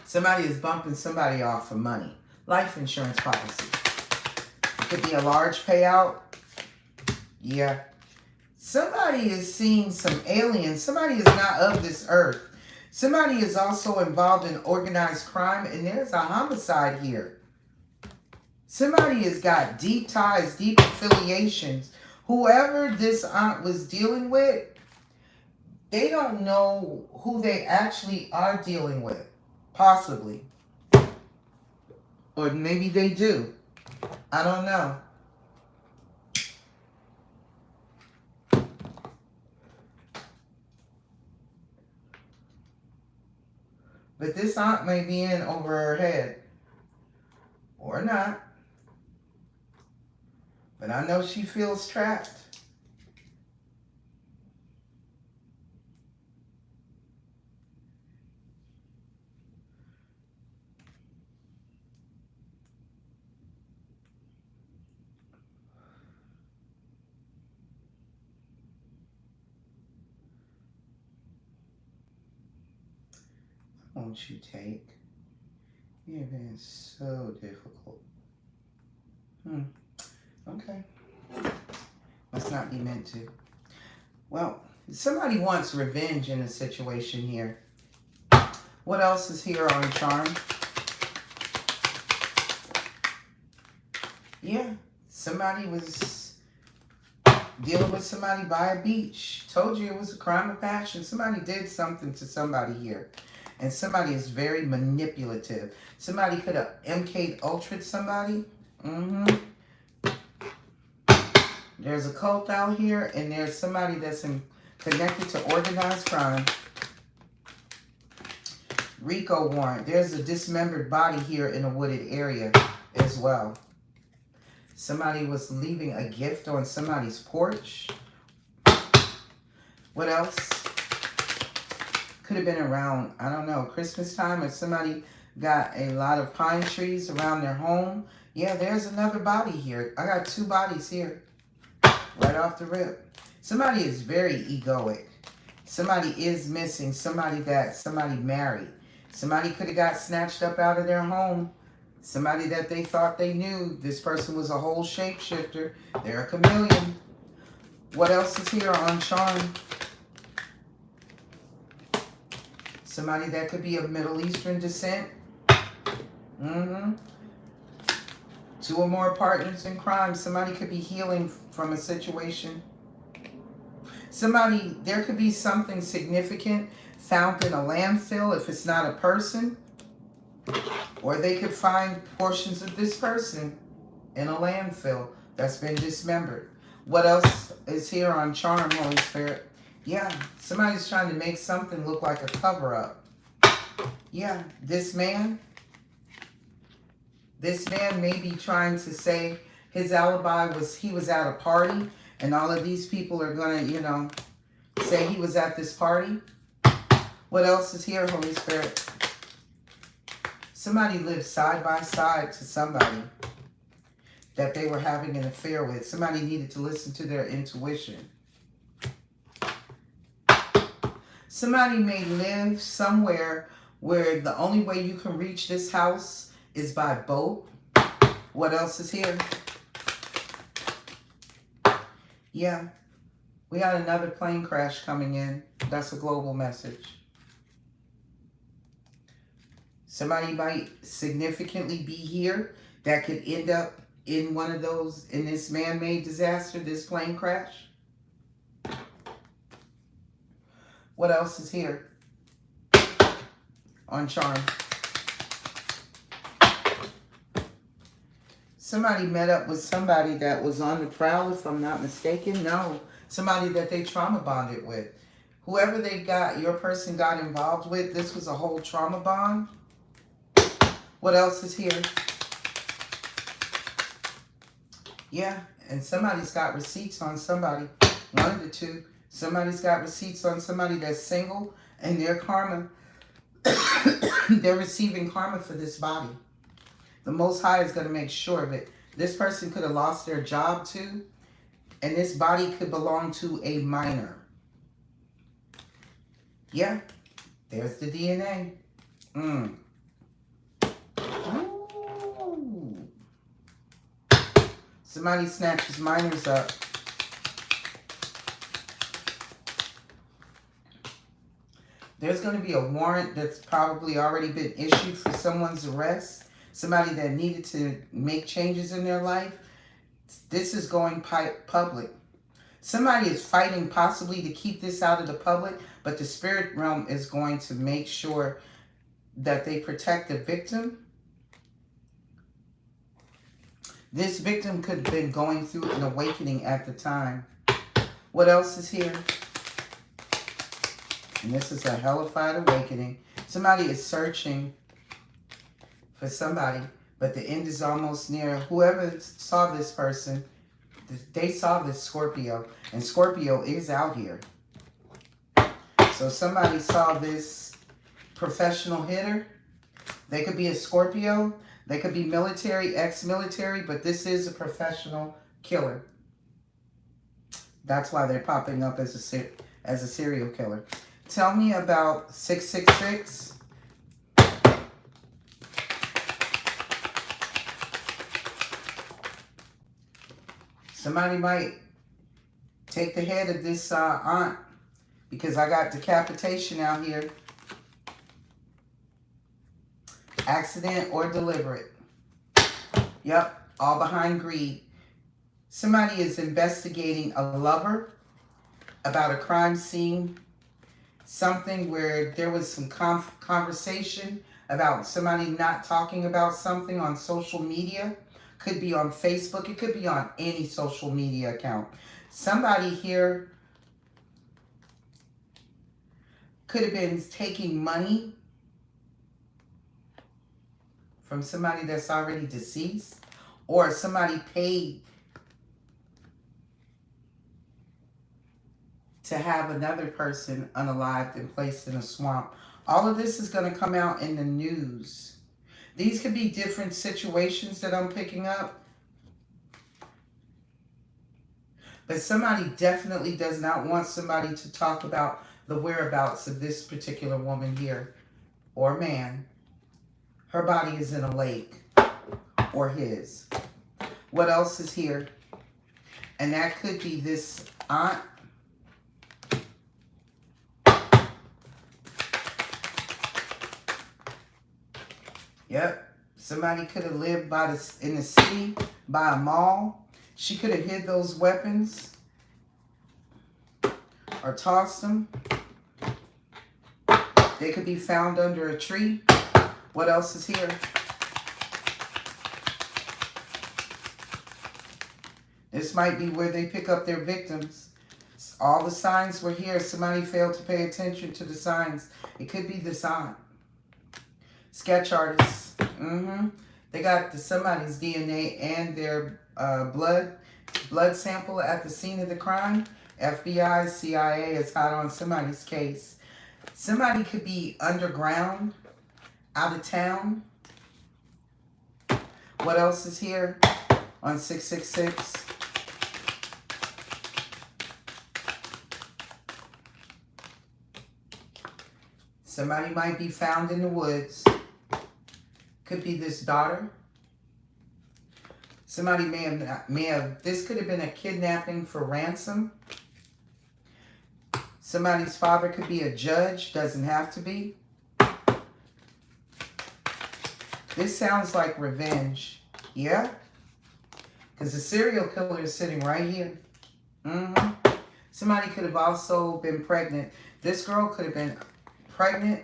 Somebody is bumping somebody off for money. Life insurance policy. It could be a large payout. Yeah. Somebody is seeing some aliens. Somebody is not of this earth. Somebody is also involved in organized crime, and there's a homicide here. Somebody has got deep ties, deep affiliations. Whoever this aunt was dealing with, they don't know who they actually are dealing with. Possibly. Or maybe they do. I don't know. But this aunt may be in over her head. Or not. But I know she feels trapped. Won't you take? You've been so difficult. Okay. Must not be meant to. Well, somebody wants revenge in a situation here. What else is here on charm? Yeah, somebody was dealing with somebody by a beach. Told you it was a crime of passion. Somebody did something to somebody here. And somebody is very manipulative. Somebody could have MK Ultra'd somebody. There's a cult out here, and there's somebody that's connected to organized crime. RICO warrant. There's a dismembered body here in a wooded area as well. Somebody was leaving a gift on somebody's porch. What else? Could have been around, I don't know, Christmas time, or somebody got a lot of pine trees around their home. Yeah, there's another body here. I got two bodies here. Right off the rip. Somebody is very egoic. Somebody is missing. Somebody married. Somebody could have got snatched up out of their home. Somebody that they thought they knew. This person was a whole shapeshifter. They're a chameleon. What else is here on charm? Somebody that could be of Middle Eastern descent. Two or more partners in crime. Somebody could be healing from a situation. There could be something significant found in a landfill if it's not a person. Or they could find portions of this person in a landfill that's been dismembered. What else is here on charm, Holy Spirit? Yeah, somebody's trying to make something look like a cover-up. Yeah, this man may be trying to say his alibi was he was at a party, and all of these people are going to, say he was at this party. What else is here, Holy Spirit? Somebody lived side by side to somebody that they were having an affair with. Somebody needed to listen to their intuition. Somebody may live somewhere where the only way you can reach this house is by boat. What else is here? Yeah, we got another plane crash coming in. That's a global message. Somebody might significantly be here that could end up in one of those, in this man-made disaster, this plane crash. What else is here on charm? Somebody met up with somebody that was on the prowl, if I'm not mistaken. No, somebody that they trauma bonded with. Whoever your person got involved with, this was a whole trauma bond. What else is here? Yeah, and somebody's got receipts on somebody. One of the two. Somebody's got receipts on somebody that's single, and their karma, they're receiving karma for this body. The Most High is going to make sure of it. This person could have lost their job too, and this body could belong to a minor. Yeah, there's the DNA. Ooh. Somebody snatches minors up. There's going to be a warrant that's probably already been issued for someone's arrest. Somebody that needed to make changes in their life. This is going public. Somebody is fighting possibly to keep this out of the public, but the spirit realm is going to make sure that they protect the victim. This victim could have been going through an awakening at the time. What else is here? And this is a hellified awakening. Somebody is searching for somebody, but the end is almost near. Whoever saw this person, they saw this Scorpio, and Scorpio is out here. So somebody saw this professional hitter. They could be a Scorpio. They could be military, ex-military, but this is a professional killer. That's why they're popping up as a serial killer. Tell me about 666. Somebody might take the head of this aunt, because I got decapitation out here. Accident or deliberate. Yep, all behind greed. Somebody is investigating a lover about a crime scene. Something where there was some conversation about somebody not talking about something on social media. Could be on Facebook. It could be on any social media account. Somebody here could have been taking money from somebody that's already deceased, or somebody paid to have another person unalived and placed in a swamp. All of this is going to come out in the news. These could be different situations that I'm picking up. But somebody definitely does not want somebody to talk about the whereabouts of this particular woman here, or man. Her body is in a lake, or his. What else is here? And that could be this aunt. Yep. Somebody could have lived in the city, by a mall. She could have hid those weapons or tossed them. They could be found under a tree. What else is here? This might be where they pick up their victims. All the signs were here. Somebody failed to pay attention to the signs. It could be this aunt. Sketch artists. They got somebody's DNA and their blood sample at the scene of the crime. FBI, CIA is hot on somebody's case. Somebody could be underground, out of town. What else is here on 666? Somebody might be found in the woods. Could be this daughter. Somebody may have, this could have been a kidnapping for ransom. Somebody's father could be a judge, doesn't have to be. This sounds like revenge. Yeah? Because the serial killer is sitting right here. Somebody could have also been pregnant. This girl could have been pregnant.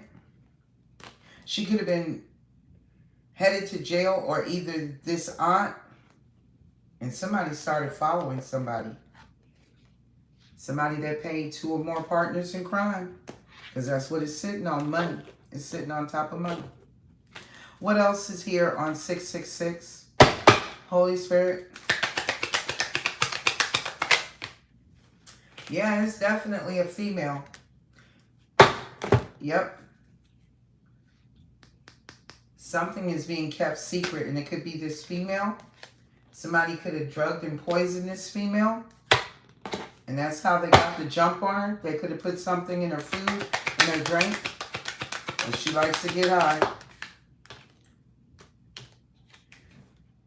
She could have been headed to jail, or either this aunt And somebody started following somebody. Somebody that paid 2 or more partners in crime. Because that's what it's sitting on, money. It's sitting on top of money. What else is here on 666? Holy Spirit. Yeah, it's definitely a female. Yep. Something is being kept secret, and it could be this female. Somebody could have drugged and poisoned this female. And that's how they got the jump on her. They could have put something in her food, in her drink. And she likes to get high.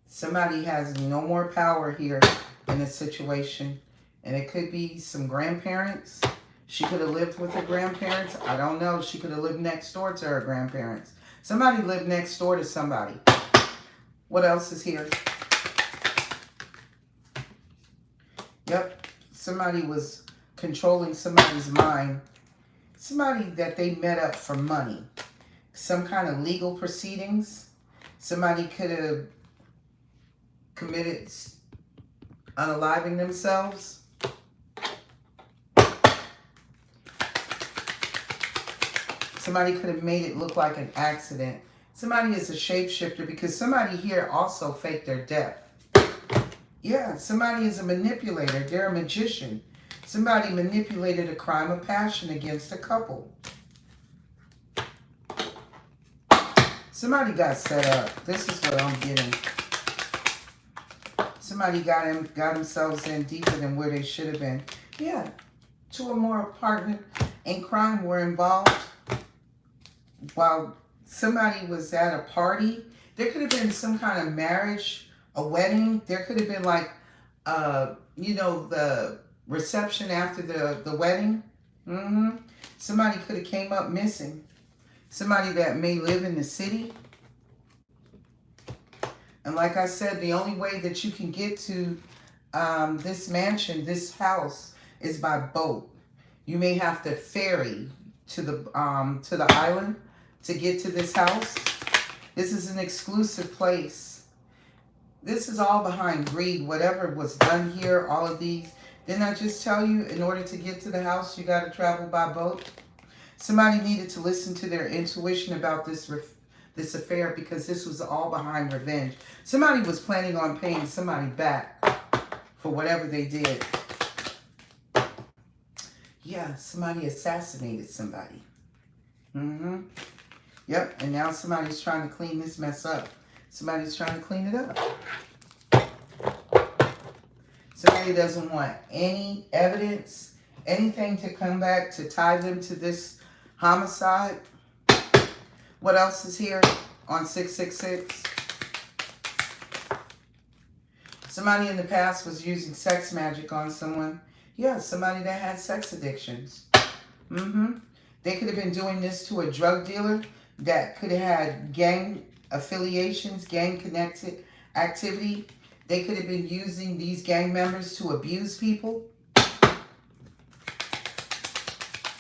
Somebody has no more power here in this situation. And it could be some grandparents. She could have lived with her grandparents. I don't know. She could have lived next door to her grandparents. Somebody lived next door to somebody. What else is here? Yep. Somebody was controlling somebody's mind. Somebody that they met up for money. Some kind of legal proceedings. Somebody could have committed unaliving themselves. Somebody could have made it look like an accident. Somebody is a shapeshifter because somebody here also faked their death. Yeah, somebody is a manipulator. They're a magician. Somebody manipulated a crime of passion against a couple. Somebody got set up. This is what I'm getting. Somebody got themselves in deeper than where they should have been. Yeah, 2 or more partners in crime were involved. While somebody was at a party, there could have been some kind of marriage, a wedding. There could have been like, you know, the reception after the wedding. Somebody could have came up missing. Somebody that may live in the city. And like I said, the only way that you can get to this mansion, this house, is by boat. You may have to ferry to the island to get to this house. This is an exclusive place. This is all behind greed. Whatever was done here, all of these. Didn't I just tell you, in order to get to the house, you got to travel by boat? Somebody needed to listen to their intuition about this affair, because this was all behind revenge. Somebody was planning on paying somebody back for whatever they did. Yeah, somebody assassinated somebody. Yep, and now somebody's trying to clean this mess up. Somebody's trying to clean it up. Somebody doesn't want any evidence, anything to come back to tie them to this homicide. What else is here on 666? Somebody in the past was using sex magic on someone. Yeah, somebody that had sex addictions. They could have been doing this to a drug dealer that could have had gang affiliations, gang connected activity. They could have been using these gang members to abuse people.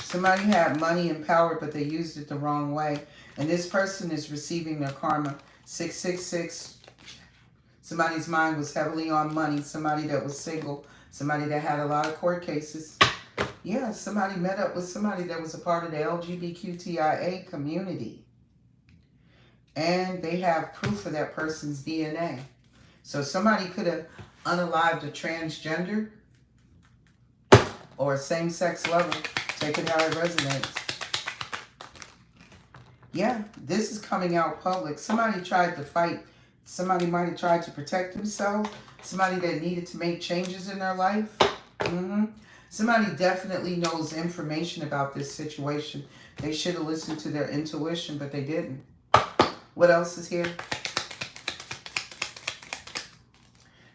Somebody had money and power, but they used it the wrong way. And this person is receiving their karma. 666. Somebody's mind was heavily on money. Somebody that was single. Somebody that had a lot of court cases. Yeah, somebody met up with somebody that was a part of the LGBTQIA community. And they have proof of that person's DNA. So somebody could have unalived a transgender or a same-sex lover. Take it how it resonates. Yeah, this is coming out public. Somebody tried to fight. Somebody might have tried to protect themselves. Somebody that needed to make changes in their life. Somebody definitely knows information about this situation. They should have listened to their intuition, but they didn't. What else is here?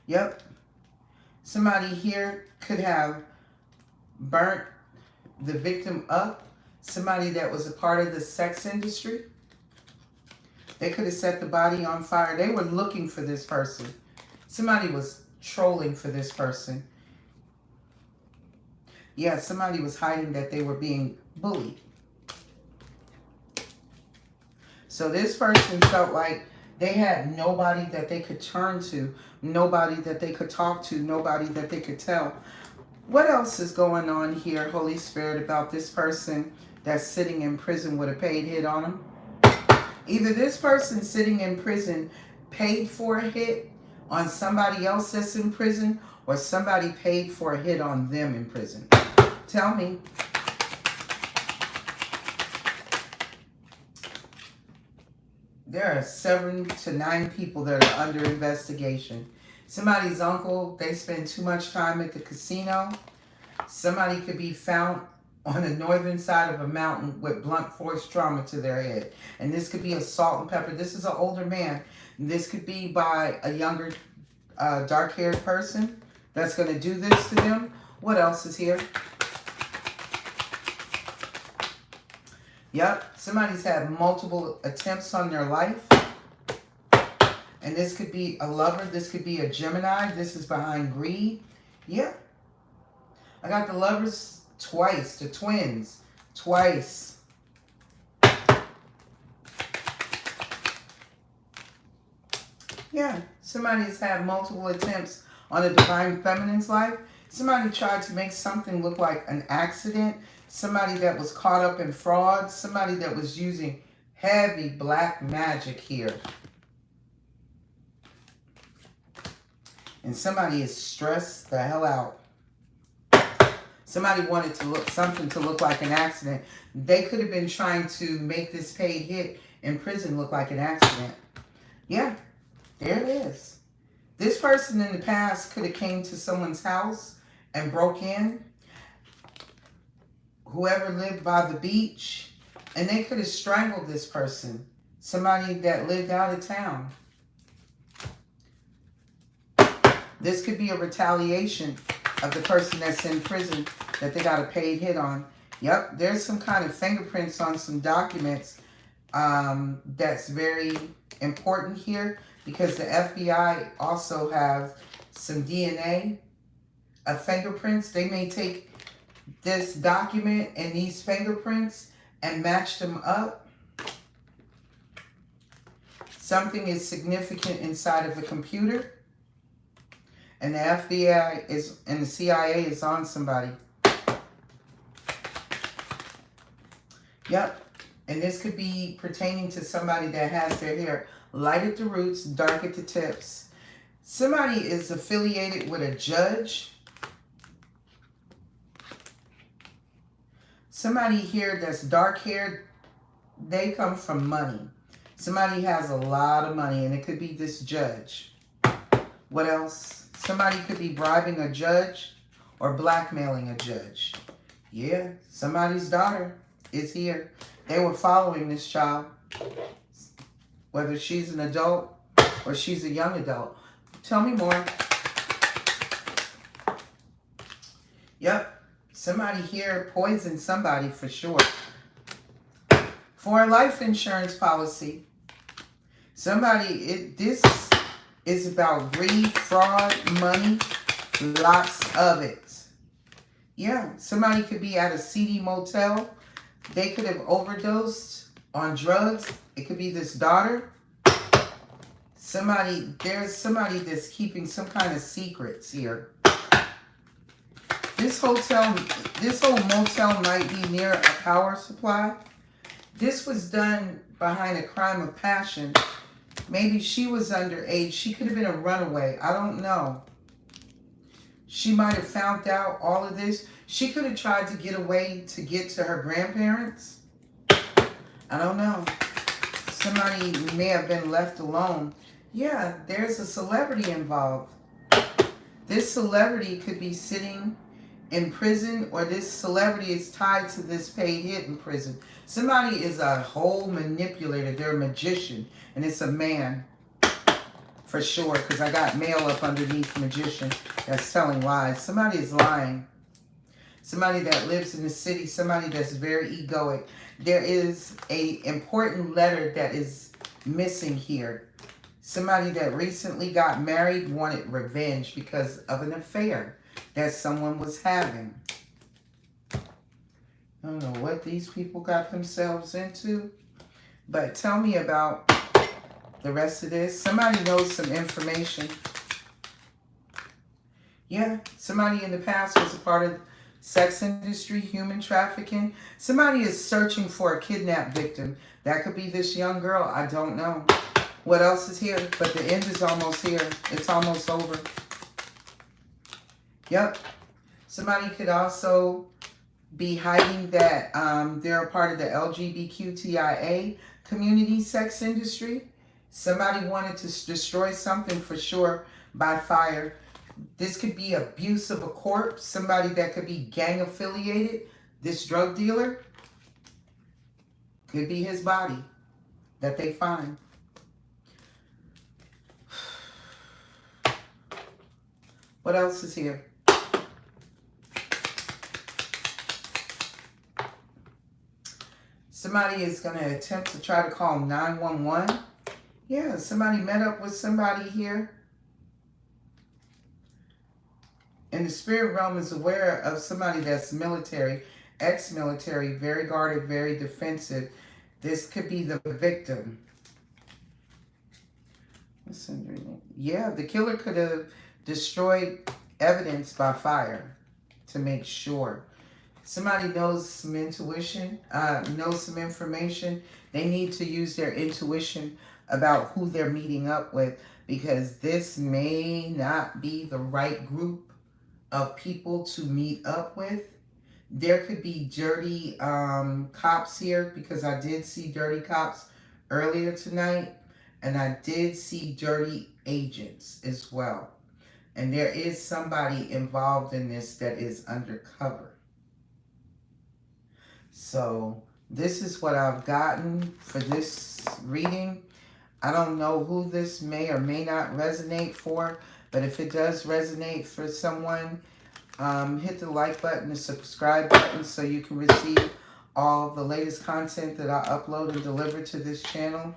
Yep. Somebody here could have burnt the victim up. Somebody that was a part of the sex industry. They could have set the body on fire. They were looking for this person. Somebody was trolling for this person. Yeah, somebody was hiding that they were being bullied. So this person felt like They had nobody that they could turn to, nobody that they could talk to, nobody that they could tell. What else is going on here, Holy Spirit, about this person that's sitting in prison with a paid hit on them? Either this person sitting in prison paid for a hit on somebody else that's in prison, or somebody paid for a hit on them in prison. Tell me. There are 7 to 9 people that are under investigation. Somebody's uncle, they spend too much time at the casino. Somebody could be found on the northern side of a mountain with blunt force trauma to their head. And this could be a salt and pepper. This is an older man. This could be by a younger, dark-haired person that's going to do this to them. What else is here? Yep, somebody's had multiple attempts on their life. And this could be a lover. This could be a Gemini. This is behind greed. Yeah. I got the lovers twice. The twins twice. Yeah. Somebody's had multiple attempts on a divine feminine's life. Somebody tried to make something look like an accident. Somebody that was caught up in fraud. Somebody that was using heavy black magic here. And somebody is stressed the hell out. Somebody wanted to look something to look like an accident. They could have been trying to make this paid hit in prison look like an accident. Yeah, there it is. This person in the past could have came to someone's house and broke in. Whoever lived by the beach, and they could have strangled this person. Somebody that lived out of town. This could be a retaliation of the person that's in prison that they got a paid hit on. Yep, there's some kind of fingerprints on some documents that's very important here, because the FBI also have some DNA of fingerprints. They may take this document and these fingerprints and match them up. Something is significant inside of the computer. And the FBI is, and the CIA is on somebody. Yep. And this could be pertaining to somebody that has their hair light at the roots, dark at the tips. Somebody is affiliated with a judge. Somebody here that's dark-haired, they come from money. Somebody has a lot of money, and it could be this judge. What else? Somebody could be bribing a judge or blackmailing a judge. Yeah, somebody's daughter is here. They were following this child, whether she's an adult or she's a young adult. Tell me more. Yep. Somebody here poisoned somebody for sure. For a life insurance policy, this is about greed, fraud, money, lots of it. Yeah, somebody could be at a seedy motel. They could have overdosed on drugs. It could be this daughter. There's somebody that's keeping some kind of secrets here. This whole motel might be near a power supply. This was done behind a crime of passion. Maybe she was underage. She could have been a runaway. I don't know. She might have found out all of this. She could have tried to get away to get to her grandparents. I don't know. Somebody may have been left alone. Yeah, there's a celebrity involved. This celebrity could be sitting in prison, or this celebrity is tied to this paid hit in prison. Somebody is a whole manipulator. They're a magician, and it's a man for sure, because I got male up underneath magician that's telling lies. Somebody is lying. Somebody that lives in the city, somebody that's very egoic. There is an important letter that is missing here. Somebody that recently got married wanted revenge because of an affair that someone was having. I don't know what these people got themselves into, but tell me about the rest of this. Somebody knows some information. Yeah, somebody in the past was a part of sex industry, human trafficking. Somebody is searching for a kidnapped victim. That could be this young girl. I don't know. What else is here? But the end is almost here. It's almost over. Yep. Somebody could also be hiding that they're a part of the LGBTQIA community sex industry. Somebody wanted to destroy something for sure by fire. This could be abuse of a corpse. Somebody that could be gang affiliated. This drug dealer could be his body that they find. What else is here? Somebody is going to attempt to try to call 911. Yeah, somebody met up with somebody here. And the spirit realm is aware of somebody that's military, ex-military, very guarded, very defensive. This could be the victim. Yeah, the killer could have destroyed evidence by fire to make sure. Somebody knows some intuition, knows some information. They need to use their intuition about who they're meeting up with, because this may not be the right group of people to meet up with. There could be dirty cops here, because I did see dirty cops earlier tonight, and I did see dirty agents as well. And there is somebody involved in this that is undercover. So this is what I've gotten for this reading. I don't know who this may or may not resonate for, but if it does resonate for someone, hit the like button, the subscribe button, so you can receive all the latest content that I upload and deliver to this channel.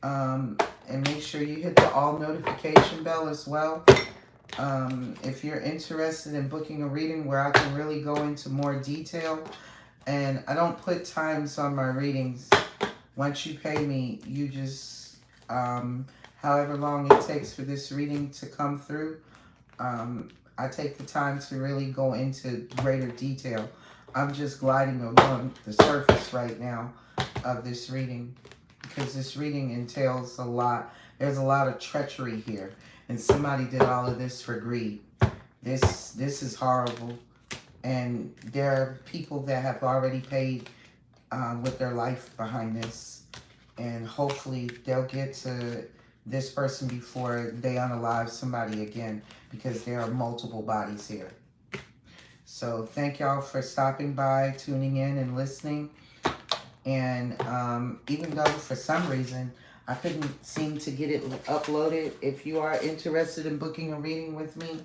And make sure you hit the all notification bell as well. If you're interested in booking a reading where I can really go into more detail, and I don't put times on my readings. Once you pay me, you just, however long it takes for this reading to come through, I take the time to really go into greater detail. I'm just gliding along the surface right now of this reading, because this reading entails a lot. There's a lot of treachery here, and somebody did all of this for greed. This is horrible, and there are people that have already paid with their life behind this, and hopefully they'll get to this person before they unalive somebody again, because there are multiple bodies here. So thank y'all for stopping by, tuning in, and listening. And even though for some reason I couldn't seem to get it uploaded, if you are interested in booking a reading with me,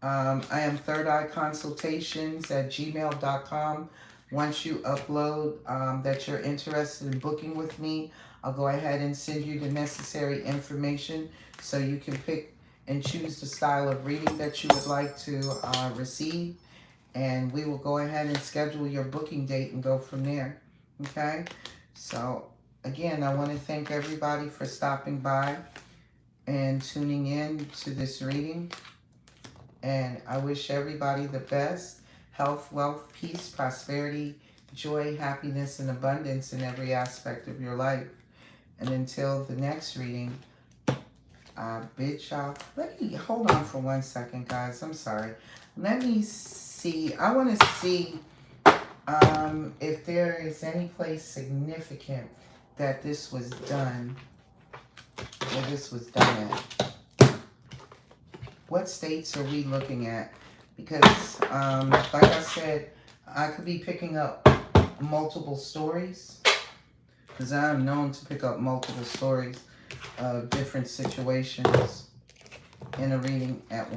I am Third Eye Consultations at gmail.com. Once you upload that you're interested in booking with me, I'll go ahead and send you the necessary information so you can pick and choose the style of reading that you would like to receive. And we will go ahead and schedule your booking date and go from there. Okay? So, again, I want to thank everybody for stopping by and tuning in to this reading. And I wish everybody the best. Health, wealth, peace, prosperity, joy, happiness, and abundance in every aspect of your life. And until the next reading, I bid y'all. Let me hold on for 1 second, guys. I'm sorry. Let me see. I want to see if there is any place significant that this was done. Where this was done at. What states are we looking at? Because, like I said, I could be picking up multiple stories, because I'm known to pick up multiple stories of different situations in a reading at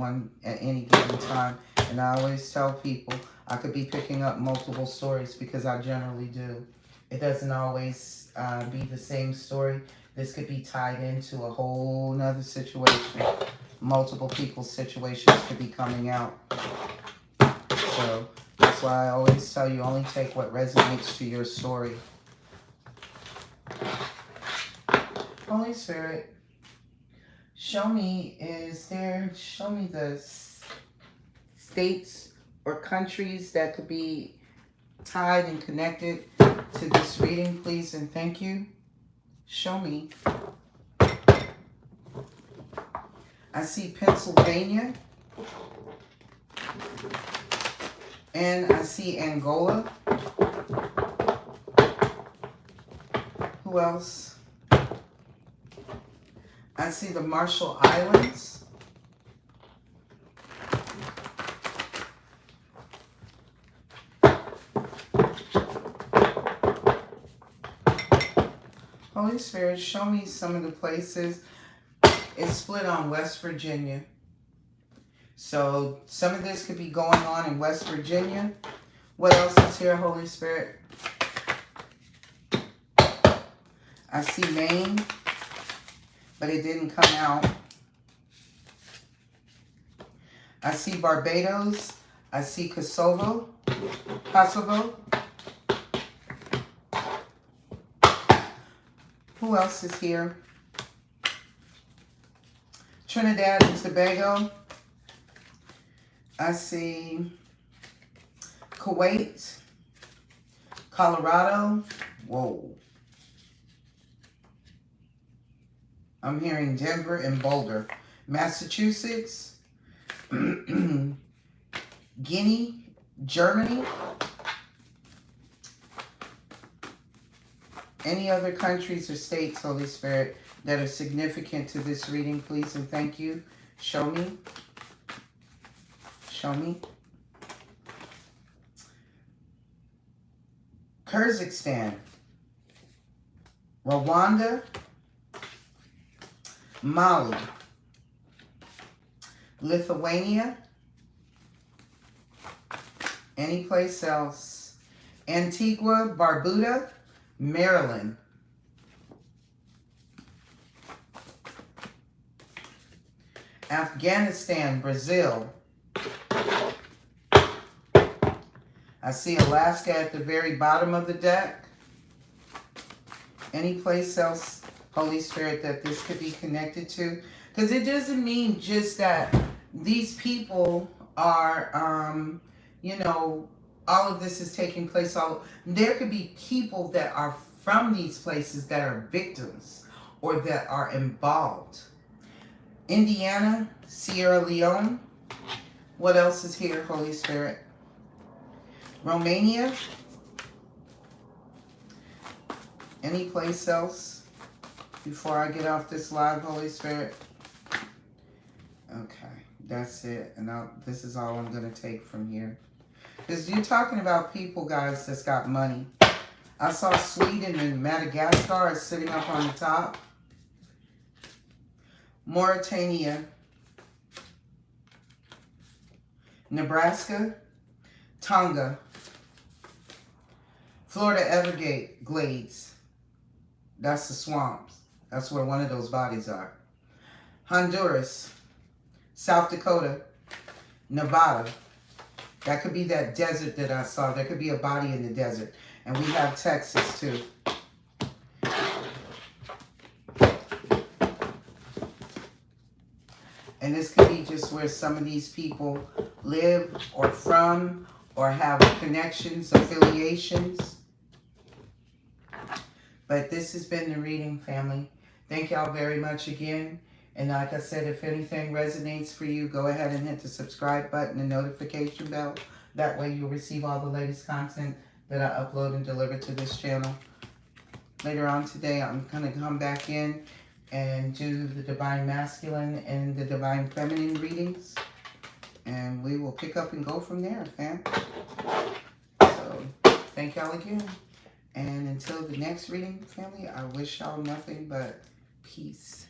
any given time. And I always tell people I could be picking up multiple stories, because I generally do. It doesn't always be the same story. This could be tied into a whole nother situation. Multiple people's situations could be coming out. So that's why I always tell you, only take what resonates to your story. Holy Spirit, show me the states or countries that could be tied and connected to this reading, please, and thank you. Show me. I see Pennsylvania, and I see Angola. Who else? I see the Marshall Islands. Holy Spirit, show me some of the places. It's split on West Virginia. So some of this could be going on in West Virginia. What else is here, Holy Spirit? I see Maine, but it didn't come out. I see Barbados. I see Kosovo. Who else is here? Trinidad and Tobago. I see Kuwait, Colorado. Whoa. I'm hearing Denver and Boulder. Massachusetts, Guinea, Germany. Any other countries or states, Holy Spirit, that are significant to this reading, please, and thank you. Show me. Show me. Kyrgyzstan, Rwanda, Mali, Lithuania, any place else, Antigua, Barbuda, Maryland, Afghanistan, Brazil. I see Alaska at the very bottom of the deck. Any place else, Holy Spirit, that this could be connected to? Because it doesn't mean just that these people are, you know, all of this is taking place. There could be people that are from these places that are victims or that are involved. Indiana, Sierra Leone. What else is here, Holy Spirit? Romania. Any place else before I get off this live, Holy Spirit? Okay, that's it. And this is all I'm going to take from here. Because you're talking about people, guys, that's got money. I saw Sweden and Madagascar is sitting up on the top. Mauritania. Nebraska. Tonga. Florida Everglades. That's the swamps. That's where one of those bodies are. Honduras. South Dakota. Nevada. That could be that desert that I saw. There could be a body in the desert. And we have Texas too. And this could be just where some of these people live or from or have connections, affiliations. But this has been the reading, family. Thank y'all very much again. And like I said, if anything resonates for you, go ahead and hit the subscribe button and notification bell. That way you'll receive all the latest content that I upload and deliver to this channel. Later on today, I'm going to come back in and do the Divine Masculine and the Divine Feminine readings. And we will pick up and go from there, fam. So, thank y'all again. And until the next reading, family, I wish y'all nothing but peace.